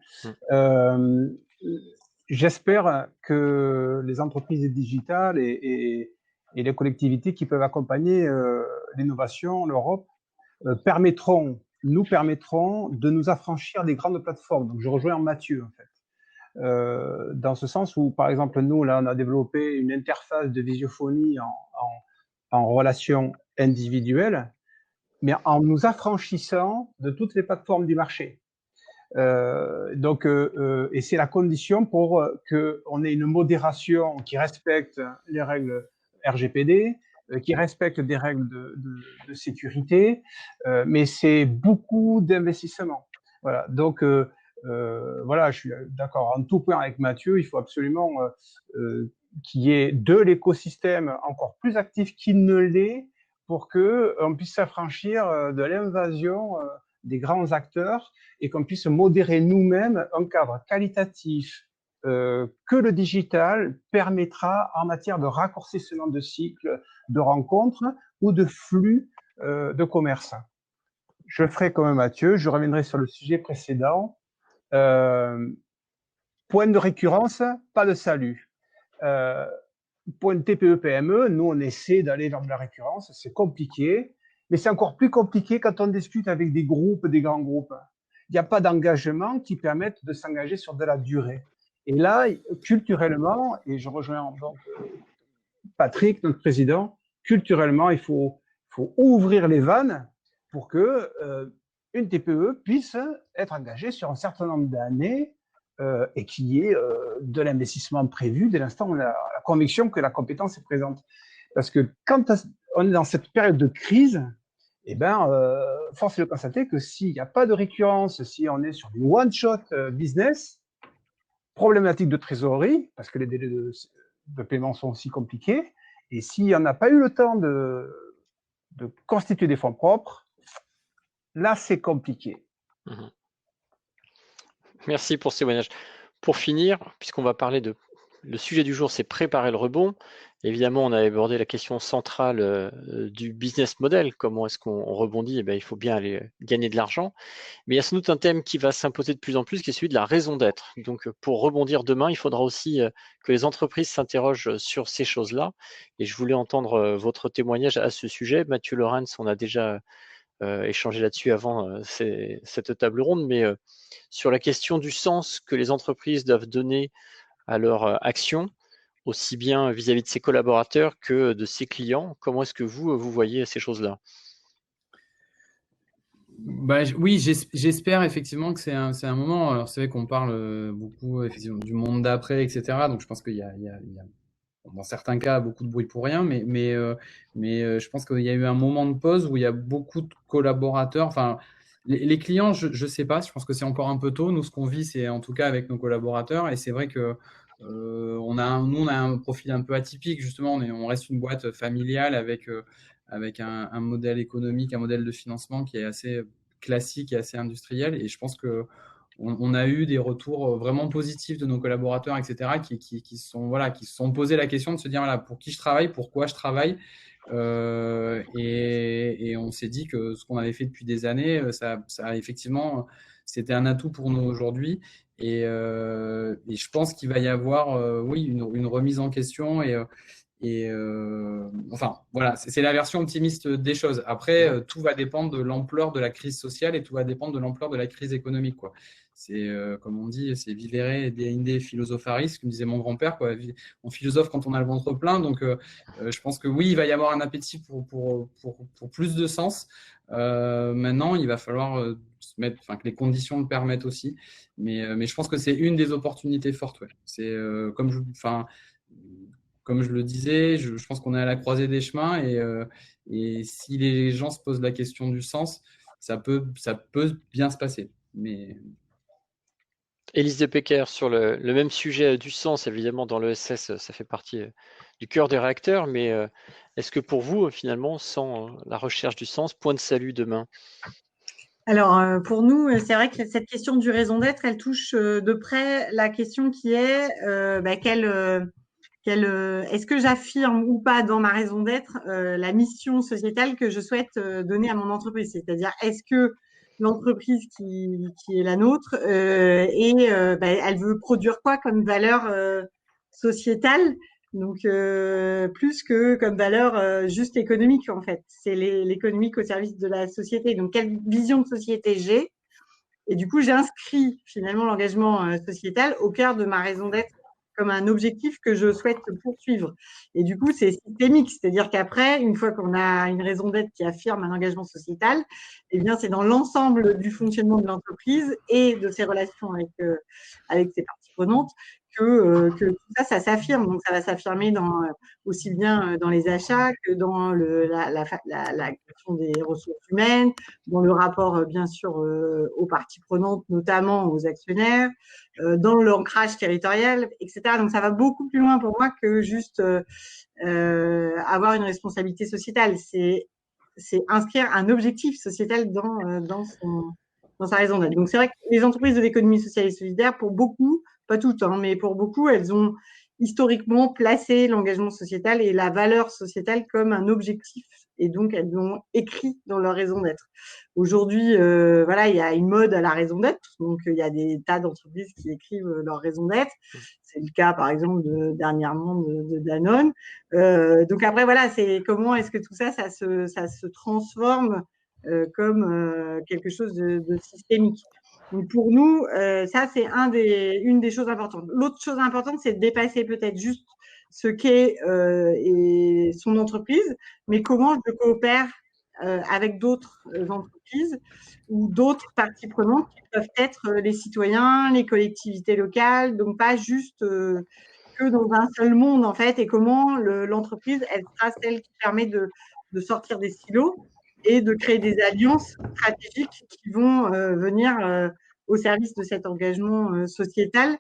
J'espère que les entreprises digitales et les collectivités qui peuvent accompagner l'innovation, l'Europe, nous permettront de nous affranchir des grandes plateformes. Donc je rejoins Mathieu en fait. Dans ce sens où, par exemple, nous, là, on a développé une interface de visiophonie en relation individuelle, mais en nous affranchissant de toutes les plateformes du marché. Et c'est la condition pour qu'on ait une modération qui respecte les règles RGPD, qui respecte des règles de sécurité, mais c'est beaucoup d'investissement. Voilà. Donc, voilà, je suis d'accord en tout point avec Mathieu. Il faut absolument qu'il y ait de l'écosystème encore plus actif qu'il ne l'est pour qu'on puisse s'affranchir de l'invasion des grands acteurs et qu'on puisse modérer nous-mêmes un cadre qualitatif que le digital permettra en matière de raccourcissement de cycles, de rencontres ou de flux de commerce. Je ferai comme Mathieu, je reviendrai sur le sujet précédent. Point de récurrence, pas de salut. Pour une TPE-PME, nous, on essaie d'aller vers de la récurrence. C'est compliqué, mais c'est encore plus compliqué quand on discute avec des groupes, des grands groupes. Il n'y a pas d'engagement qui permette de s'engager sur de la durée. Et là, culturellement, et je rejoins donc Patrick, notre président, culturellement, il faut ouvrir les vannes pour que une TPE puisse être engagée sur un certain nombre d'années et qu'il y ait de l'investissement prévu dès l'instant où on a la conviction que la compétence est présente. Parce que quand on est dans cette période de crise, eh ben, force est de constater que s'il n'y a pas de récurrence, si on est sur du one-shot business, problématique de trésorerie, parce que les délais de paiement sont aussi compliqués, et si on n'a pas eu le temps de constituer des fonds propres, là, c'est compliqué. Merci pour ce témoignage. Pour finir, puisqu'on va parler de… Le sujet du jour, c'est préparer le rebond. Évidemment, on a abordé la question centrale du business model. Comment est-ce qu'on rebondit? Il faut bien aller gagner de l'argent. Mais il y a sans doute un thème qui va s'imposer de plus en plus, qui est celui de la raison d'être. Donc, pour rebondir demain, il faudra aussi que les entreprises s'interrogent sur ces choses-là. Et je voulais entendre votre témoignage à ce sujet. Mathieu Lorenz, on a déjà échangé là-dessus avant cette table ronde, mais sur la question du sens que les entreprises doivent donner à leur action, aussi bien vis-à-vis de ses collaborateurs que de ses clients. Comment est-ce que vous voyez ces choses-là? Oui, j'espère effectivement que c'est un moment. Alors c'est vrai qu'on parle beaucoup effectivement du monde d'après, etc. Donc je pense qu'il y a dans certains cas beaucoup de bruit pour rien, mais je pense qu'il y a eu un moment de pause où il y a beaucoup de collaborateurs. Enfin, les clients, je sais pas. Je pense que c'est encore un peu tôt. Nous, ce qu'on vit, c'est en tout cas avec nos collaborateurs, et c'est vrai que on a un profil un peu atypique, justement. On reste une boîte familiale avec un modèle économique, un modèle de financement qui est assez classique et assez industriel. Et je pense qu'on a eu des retours vraiment positifs de nos collaborateurs, etc., qui se sont posé la question de se dire, voilà, pour qui je travaille, pourquoi je travaille. Et on s'est dit que ce qu'on avait fait depuis des années, ça effectivement, c'était un atout pour nous aujourd'hui. Et je pense qu'il va y avoir, oui, une remise en question enfin, voilà, c'est la version optimiste des choses. Après, tout va dépendre de l'ampleur de la crise sociale et tout va dépendre de l'ampleur de la crise économique, quoi. c'est comme on dit, c'est vivere deinde philosopharis, comme disait mon grand-père, quoi. On philosophe quand on a le ventre plein. Donc, je pense que oui, il va y avoir un appétit pour plus de sens. Maintenant, il va falloir se mettre, enfin, que les conditions le permettent aussi. Mais je pense que c'est une des opportunités fortes. Ouais. C'est comme je le disais, je pense qu'on est à la croisée des chemins et si les gens se posent la question du sens, ça peut bien se passer. Mais... Élise de Pecker, sur le même sujet du sens, évidemment, dans l'ESS, ça fait partie du cœur des réacteurs, mais est-ce que pour vous, finalement, sans la recherche du sens, point de salut demain? Alors, pour nous, c'est vrai que cette question du raison d'être, elle touche de près la question qui est est-ce que j'affirme ou pas dans ma raison d'être la mission sociétale que je souhaite donner à mon entreprise? C'est-à-dire, est-ce que l'entreprise qui est la nôtre elle veut produire quoi comme valeur sociétale? Donc, plus que comme valeur juste économique, en fait. C'est l'économique au service de la société. Donc, quelle vision de société j'ai? Et du coup, j'ai inscrit finalement l'engagement sociétal au cœur de ma raison d'être comme un objectif que je souhaite poursuivre. Et du coup, c'est systémique, c'est-à-dire qu'après, une fois qu'on a une raison d'être qui affirme un engagement sociétal, eh bien, c'est dans l'ensemble du fonctionnement de l'entreprise et de ses relations avec ses parties prenantes que tout ça s'affirme. Donc, ça va s'affirmer aussi bien dans les achats que dans la question des ressources humaines, dans le rapport, bien sûr, aux parties prenantes, notamment aux actionnaires, dans l'ancrage territorial, etc. Donc, ça va beaucoup plus loin pour moi que juste avoir une responsabilité sociétale. C'est inscrire un objectif sociétal dans sa raison d'être. Donc, c'est vrai que les entreprises de l'économie sociale et solidaire, pour beaucoup, pas toutes, hein, mais pour beaucoup, elles ont historiquement placé l'engagement sociétal et la valeur sociétale comme un objectif. Et donc, elles l'ont écrit dans leur raison d'être. Aujourd'hui, il y a une mode à la raison d'être. Donc, il y a des tas d'entreprises qui écrivent leur raison d'être. C'est le cas, par exemple, dernièrement de Danone. Donc, après, voilà, c'est comment est-ce que tout ça, ça se transforme comme quelque chose de systémique. Donc pour nous, ça, c'est une des choses importantes. L'autre chose importante, c'est de dépasser peut-être juste ce qu'est son entreprise, mais comment je coopère avec d'autres entreprises ou d'autres parties prenantes qui peuvent être les citoyens, les collectivités locales, donc pas juste que dans un seul monde, en fait, et comment l'entreprise, elle sera celle qui permet de sortir des silos et de créer des alliances stratégiques qui vont venir au service de cet engagement sociétal.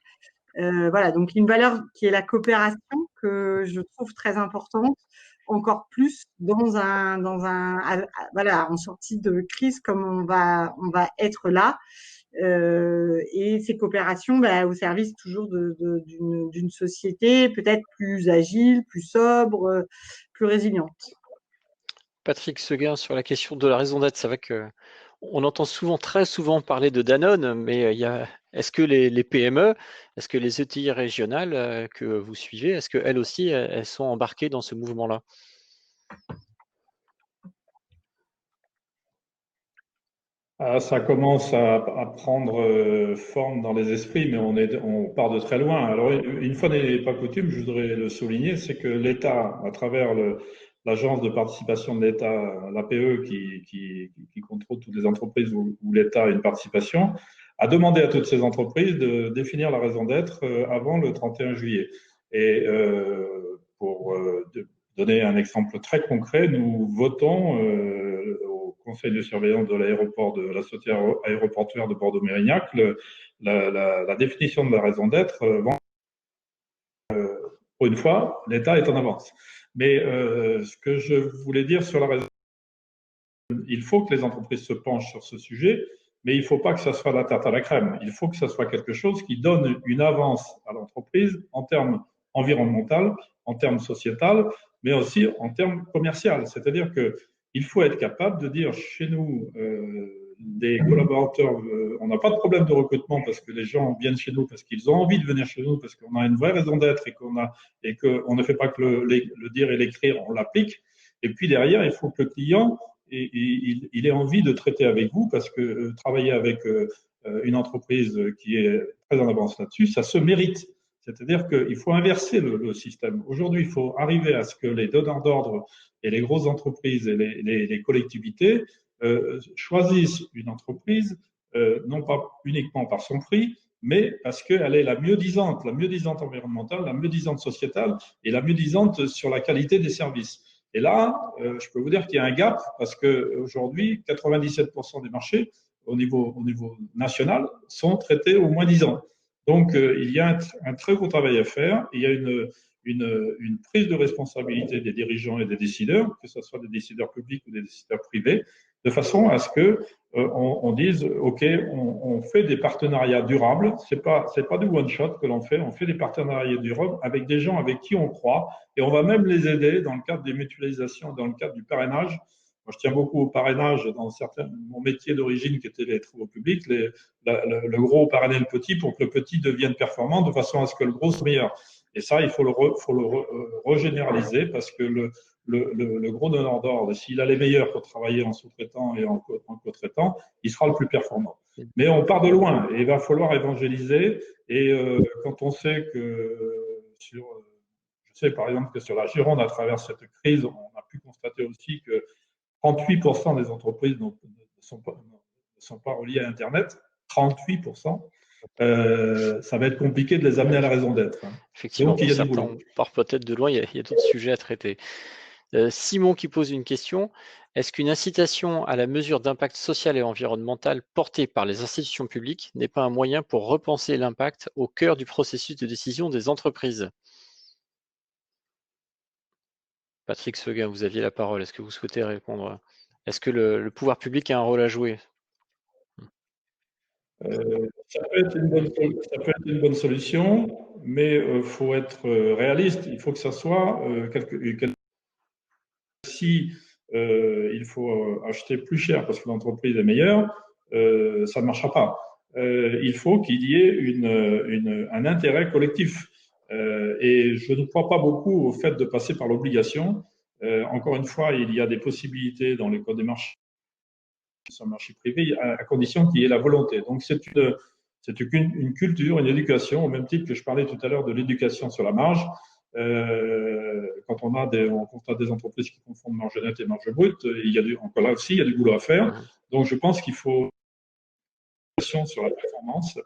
Voilà, donc une valeur qui est la coopération que je trouve très importante, encore plus en sortie de crise comme on va être là. Et ces coopérations au service toujours d'une société peut-être plus agile, plus sobre, plus résiliente. Patrick Seguin, sur la question de la raison d'être, c'est vrai qu'on entend très souvent parler de Danone, mais est-ce que les PME, est-ce que les ETI régionales que vous suivez, est-ce qu'elles aussi, elles sont embarquées dans ce mouvement-là? Ça commence à prendre forme dans les esprits, mais on part de très loin. Alors, une fois n'est pas coutume, je voudrais le souligner, c'est que l'État, à travers l'Agence de participation de l'État, l'APE, qui contrôle toutes les entreprises où l'État a une participation, a demandé à toutes ces entreprises de définir la raison d'être avant le 31 juillet. Et pour donner un exemple très concret, nous votons au conseil de surveillance de l'aéroport de la société aéroportuaire de Bordeaux-Mérignac la définition de la raison d'être. Pour une fois, l'État est en avance. Mais ce que je voulais dire sur la raison, il faut que les entreprises se penchent sur ce sujet, mais il ne faut pas que ça soit la tarte à la crème. Il faut que ça soit quelque chose qui donne une avance à l'entreprise en termes environnemental, en termes sociétal, mais aussi en termes commercial. C'est-à-dire qu'il faut être capable de dire chez nous, des collaborateurs, on n'a pas de problème de recrutement parce que les gens viennent chez nous parce qu'ils ont envie de venir chez nous, parce qu'on a une vraie raison d'être et qu'on ne fait pas que le dire et l'écrire, on l'applique. Et puis derrière, il faut que le client il ait envie de traiter avec vous parce que travailler avec une entreprise qui est très en avance là-dessus, ça se mérite. C'est-à-dire qu'il faut inverser le système. Aujourd'hui, il faut arriver à ce que les donneurs d'ordre et les grosses entreprises et les collectivités choisissent une entreprise, non pas uniquement par son prix, mais parce qu'elle est la mieux-disante environnementale, la mieux-disante sociétale et la mieux-disante sur la qualité des services. Et là, je peux vous dire qu'il y a un gap parce qu'aujourd'hui, 97% des marchés au niveau national sont traités au moins 10 ans. Donc, il y a un très gros travail à faire. Il y a une prise de responsabilité des dirigeants et des décideurs, que ce soit des décideurs publics ou des décideurs privés, de façon à ce que on dise, OK, on fait des partenariats durables. C'est pas du one shot que l'on fait. On fait des partenariats durables avec des gens avec qui on croit, et on va même les aider dans le cadre des mutualisations, dans le cadre du parrainage. Moi, je tiens beaucoup au parrainage dans mon métier d'origine qui était les travaux publics, le gros parrainer le petit pour que le petit devienne performant de façon à ce que le gros soit meilleur. Et ça, il faut le regénéraliser parce que le gros donneur d'ordre, s'il a les meilleurs pour travailler en sous-traitant et en co-traitant, il sera le plus performant. Mais on part de loin et il va falloir évangéliser. Et quand on sait que je sais par exemple que sur la Gironde, à travers cette crise, on a pu constater aussi que 38% des entreprises ne sont pas reliées à Internet. 38%. Ça va être compliqué de les amener à la raison d'être. Effectivement, donc, on part peut-être de loin, il y a d'autres sujets à traiter. Simon qui pose une question. Est-ce qu'une incitation à la mesure d'impact social et environnemental portée par les institutions publiques n'est pas un moyen pour repenser l'impact au cœur du processus de décision des entreprises? Patrick Seguin, vous aviez la parole. Est-ce que vous souhaitez répondre? Est-ce que le pouvoir public a un rôle à jouer? Ça peut être une bonne solution, mais il faut être réaliste. Il faut que ça soit si il faut acheter plus cher parce que l'entreprise est meilleure, ça ne marchera pas. Il faut qu'il y ait un intérêt collectif. Et je ne crois pas beaucoup au fait de passer par l'obligation. Encore une fois, il y a des possibilités dans le code des marchés sur le marché privé, à condition qu'il y ait la volonté. Donc, c'est une culture, une éducation, au même titre que je parlais tout à l'heure de l'éducation sur la marge. Quand on constate des entreprises qui confondent marge nette et marge brute, encore là aussi, il y a du boulot à faire. Donc, je pense qu'il faut sur la performance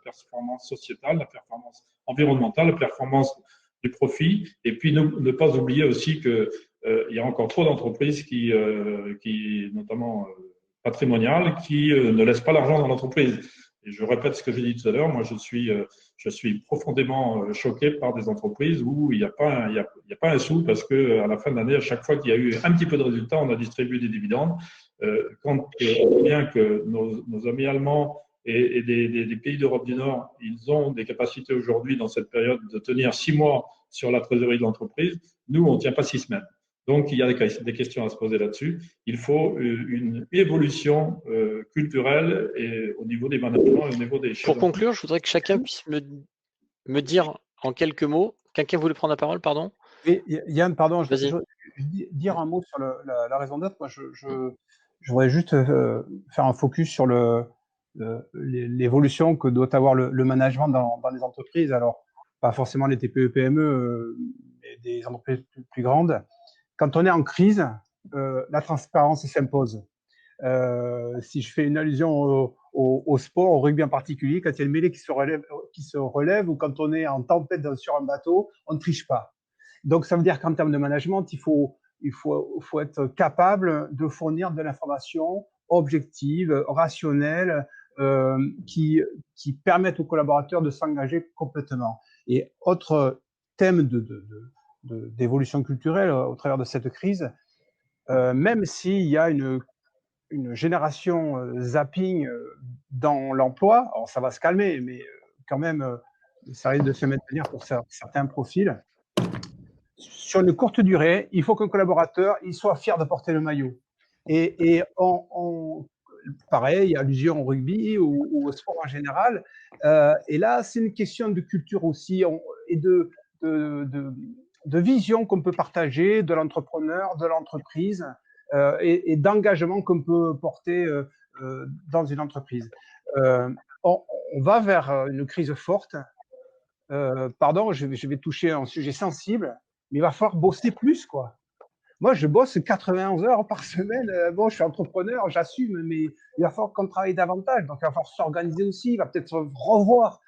sociétale, la performance environnementale, la performance du profit, et puis ne pas oublier aussi qu'il y a encore trop d'entreprises qui notamment patrimoniales, qui ne laissent pas l'argent dans l'entreprise. Et je répète ce que j'ai dit tout à l'heure, moi je suis profondément choqué par des entreprises où il n'y a pas un sou, parce qu'à la fin de l'année, à chaque fois qu'il y a eu un petit peu de résultat, on a distribué des dividendes. Quand on voit bien que nos amis allemands et des pays d'Europe du Nord, ils ont des capacités aujourd'hui dans cette période de tenir 6 mois sur la trésorerie de l'entreprise. Nous, on ne tient pas 6 semaines. Donc, il y a des questions à se poser là-dessus. Il faut une évolution culturelle et au niveau des managements et au niveau des chefs. Pour conclure, je voudrais que chacun puisse me dire en quelques mots. Quelqu'un voulait prendre la parole, pardon? Oui, Yann, pardon, je veux dire un mot sur la raison d'être. Moi, je voudrais juste faire un focus sur l'évolution que doit avoir le management dans les entreprises. Alors, pas forcément les TPE-PME, mais des entreprises plus grandes. Quand on est en crise, la transparence s'impose. Si je fais une allusion au sport, au rugby en particulier, quand il y a une mêlée qui se relève, ou quand on est en tempête sur un bateau, on ne triche pas. Donc, ça veut dire qu'en termes de management, il faut être capable de fournir de l'information objective, rationnelle, qui permettent aux collaborateurs de s'engager complètement. Et autre thème d'évolution culturelle au travers de cette crise, même s'il y a une génération zapping dans l'emploi, alors ça va se calmer, mais quand même, ça risque de se maintenir pour certains profils. Sur une courte durée, il faut qu'un collaborateur il soit fier de porter le maillot. Et pareil, allusion au rugby ou au sport en général. Et là, c'est une question de culture aussi et de vision qu'on peut partager de l'entrepreneur, de l'entreprise et d'engagement qu'on peut porter dans une entreprise. on va vers une crise forte. Pardon, je vais toucher un sujet sensible, mais il va falloir bosser plus, quoi. Moi, je bosse 91 heures par semaine. Bon, je suis entrepreneur, j'assume, mais il va falloir qu'on travaille davantage. Donc, il va falloir s'organiser aussi. Il va peut-être revoir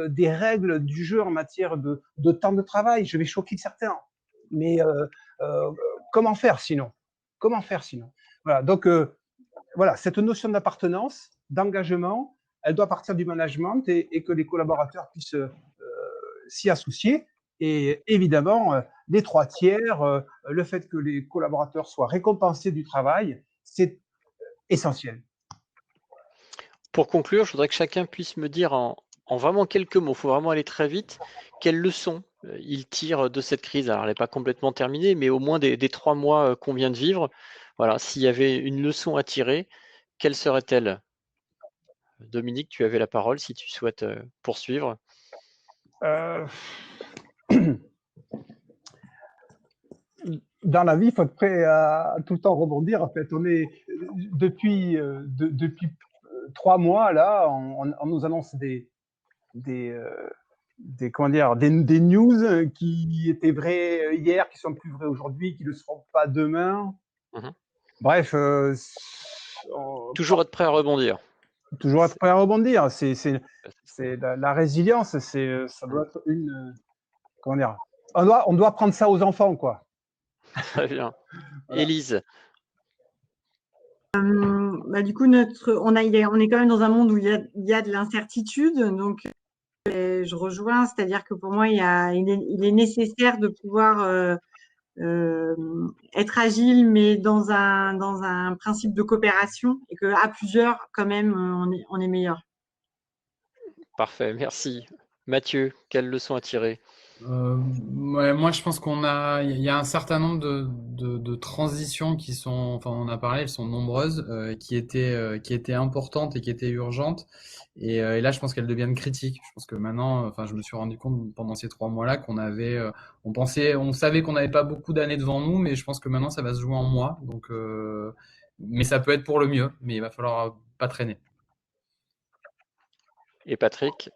des règles du jeu en matière de temps de travail. Je vais choquer certains. Mais comment faire sinon? Comment faire sinon? Voilà. Donc, voilà, cette notion d'appartenance, d'engagement, elle doit partir du management et que les collaborateurs puissent s'y associer. Et évidemment, les 3/3, le fait que les collaborateurs soient récompensés du travail, c'est essentiel. Pour conclure, je voudrais que chacun puisse me dire en vraiment quelques mots, il faut vraiment aller très vite, quelles leçons il tire de cette crise. Alors, elle n'est pas complètement terminée, mais au moins des 3 mois qu'on vient de vivre. Voilà, s'il y avait une leçon à tirer, quelle serait-elle? Dominique, tu avais la parole si tu souhaites poursuivre. Dans la vie, il faut être prêt à tout le temps rebondir. En fait, on est depuis 3 mois là, on nous annonce des news qui étaient vraies hier, qui sont plus vraies aujourd'hui, qui ne le seront pas demain. Bref, toujours être prêt à rebondir. Toujours être prêt à rebondir. C'est la résilience. Ça doit être une. Comment dire? On doit prendre ça aux enfants, quoi. Très bien. Voilà. Élise. Du coup, on est quand même dans un monde où il y a de l'incertitude. Donc, je rejoins, c'est-à-dire que pour moi, il est nécessaire de pouvoir être agile, mais dans un principe de coopération, et qu'à plusieurs, quand même, on est meilleur. Parfait, merci. Mathieu, quelle leçon à tirer? Moi, je pense il y a un certain nombre de transitions qui sont, enfin, on en a parlé, elles sont nombreuses, qui étaient importantes et qui étaient urgentes. Et là, je pense qu'elles deviennent critiques. Je pense que maintenant, enfin, je me suis rendu compte pendant ces 3 mois-là qu'on avait, on savait qu'on n'avait pas beaucoup d'années devant nous, mais je pense que maintenant, ça va se jouer en mois. Donc, mais ça peut être pour le mieux, mais il va falloir pas traîner. Et Patrick?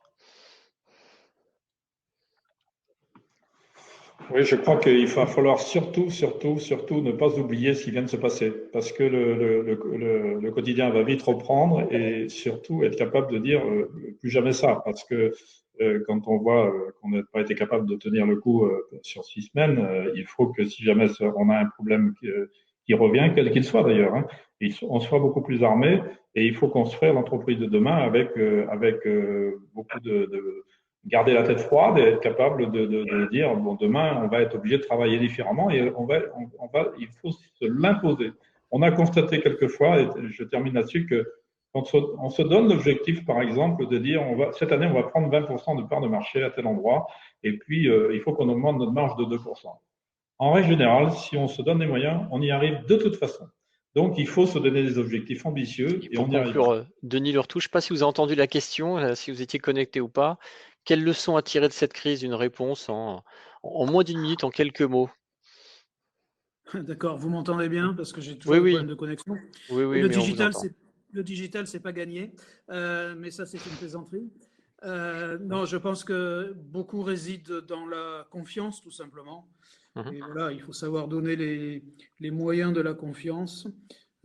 Oui, je crois qu'il va falloir surtout ne pas oublier ce qui vient de se passer, parce que le quotidien va vite reprendre, et surtout être capable de dire plus jamais ça, parce que quand on voit qu'on n'a pas été capable de tenir le coup sur 6 semaines, il faut que si jamais on a un problème qui revient, quel qu'il soit d'ailleurs, hein, on soit beaucoup plus armé, et il faut construire l'entreprise de demain avec beaucoup de garder la tête froide et être capable de dire, bon, demain, on va être obligé de travailler différemment, et il faut se l'imposer. On a constaté quelquefois, et je termine là-dessus, que on se donne l'objectif, par exemple, de dire, cette année, on va prendre 20% de part de marché à tel endroit, et puis il faut qu'on augmente notre marge de 2%. En règle générale, si on se donne les moyens, on y arrive de toute façon. Donc, il faut se donner des objectifs ambitieux. Et pour conclure, Denis Lurtou, je ne sais pas si vous avez entendu la question, si vous étiez connecté ou pas. Quelle leçon à tirer de cette crise? Une réponse en moins d'1 minute, en quelques mots. D'accord, vous m'entendez bien parce que j'ai toujours un problème de connexion. Oui, Le digital, c'est pas gagné, mais ça, c'est une plaisanterie. Non, je pense que beaucoup réside dans la confiance, tout simplement. Et voilà, il faut savoir donner les moyens de la confiance.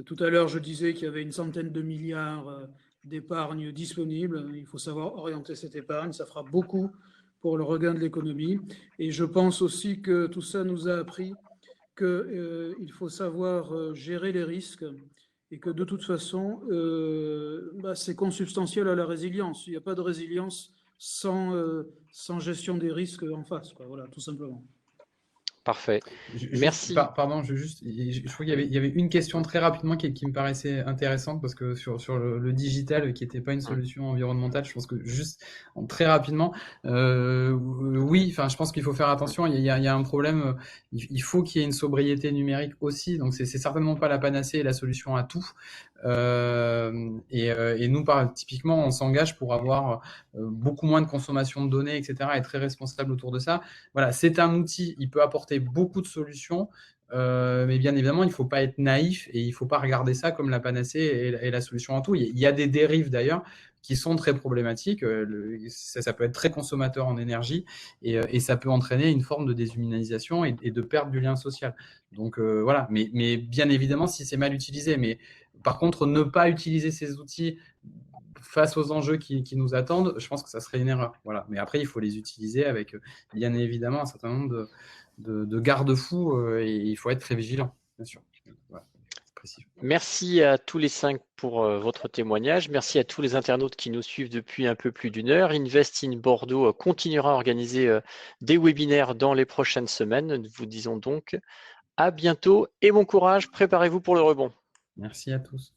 Tout à l'heure, je disais qu'il y avait une centaine de milliards d'épargne disponible. Il faut savoir orienter cette épargne. Ça fera beaucoup pour le regain de l'économie. Et je pense aussi que tout ça nous a appris qu'il faut savoir gérer les risques, et que de toute façon, c'est consubstantiel à la résilience. Il n'y a pas de résilience sans gestion des risques en face, quoi. Voilà, tout simplement. Parfait. Merci. Pardon, je crois qu'il y avait une question très rapidement qui me paraissait intéressante, parce que sur le digital, qui n'était pas une solution environnementale, je pense que juste très rapidement, oui, enfin, je pense qu'il faut faire attention. Il y a un problème. Il faut qu'il y ait une sobriété numérique aussi. Donc, c'est certainement pas la panacée et la solution à tout. Et nous, typiquement, on s'engage pour avoir beaucoup moins de consommation de données, etc., et très responsable autour de ça. Voilà, c'est un outil, il peut apporter beaucoup de solutions, mais bien évidemment, il ne faut pas être naïf, et il ne faut pas regarder ça comme la panacée et la solution à tout. Il y a des dérives d'ailleurs, qui sont très problématiques. Ça peut être très consommateur en énergie et ça peut entraîner une forme de déshumanisation et de perte du lien social. Donc voilà, mais bien évidemment si c'est mal utilisé. Mais par contre, ne pas utiliser ces outils face aux enjeux qui nous attendent, je pense que ça serait une erreur. Voilà. Mais après, il faut les utiliser avec bien évidemment un certain nombre de garde-fous et il faut être très vigilant, bien sûr. Voilà. Merci à tous les 5 pour votre témoignage. Merci à tous les internautes qui nous suivent depuis un peu plus d'une heure. Invest in Bordeaux continuera à organiser des webinaires dans les prochaines semaines. Nous vous disons donc à bientôt et bon courage. Préparez-vous pour le rebond. Merci à tous.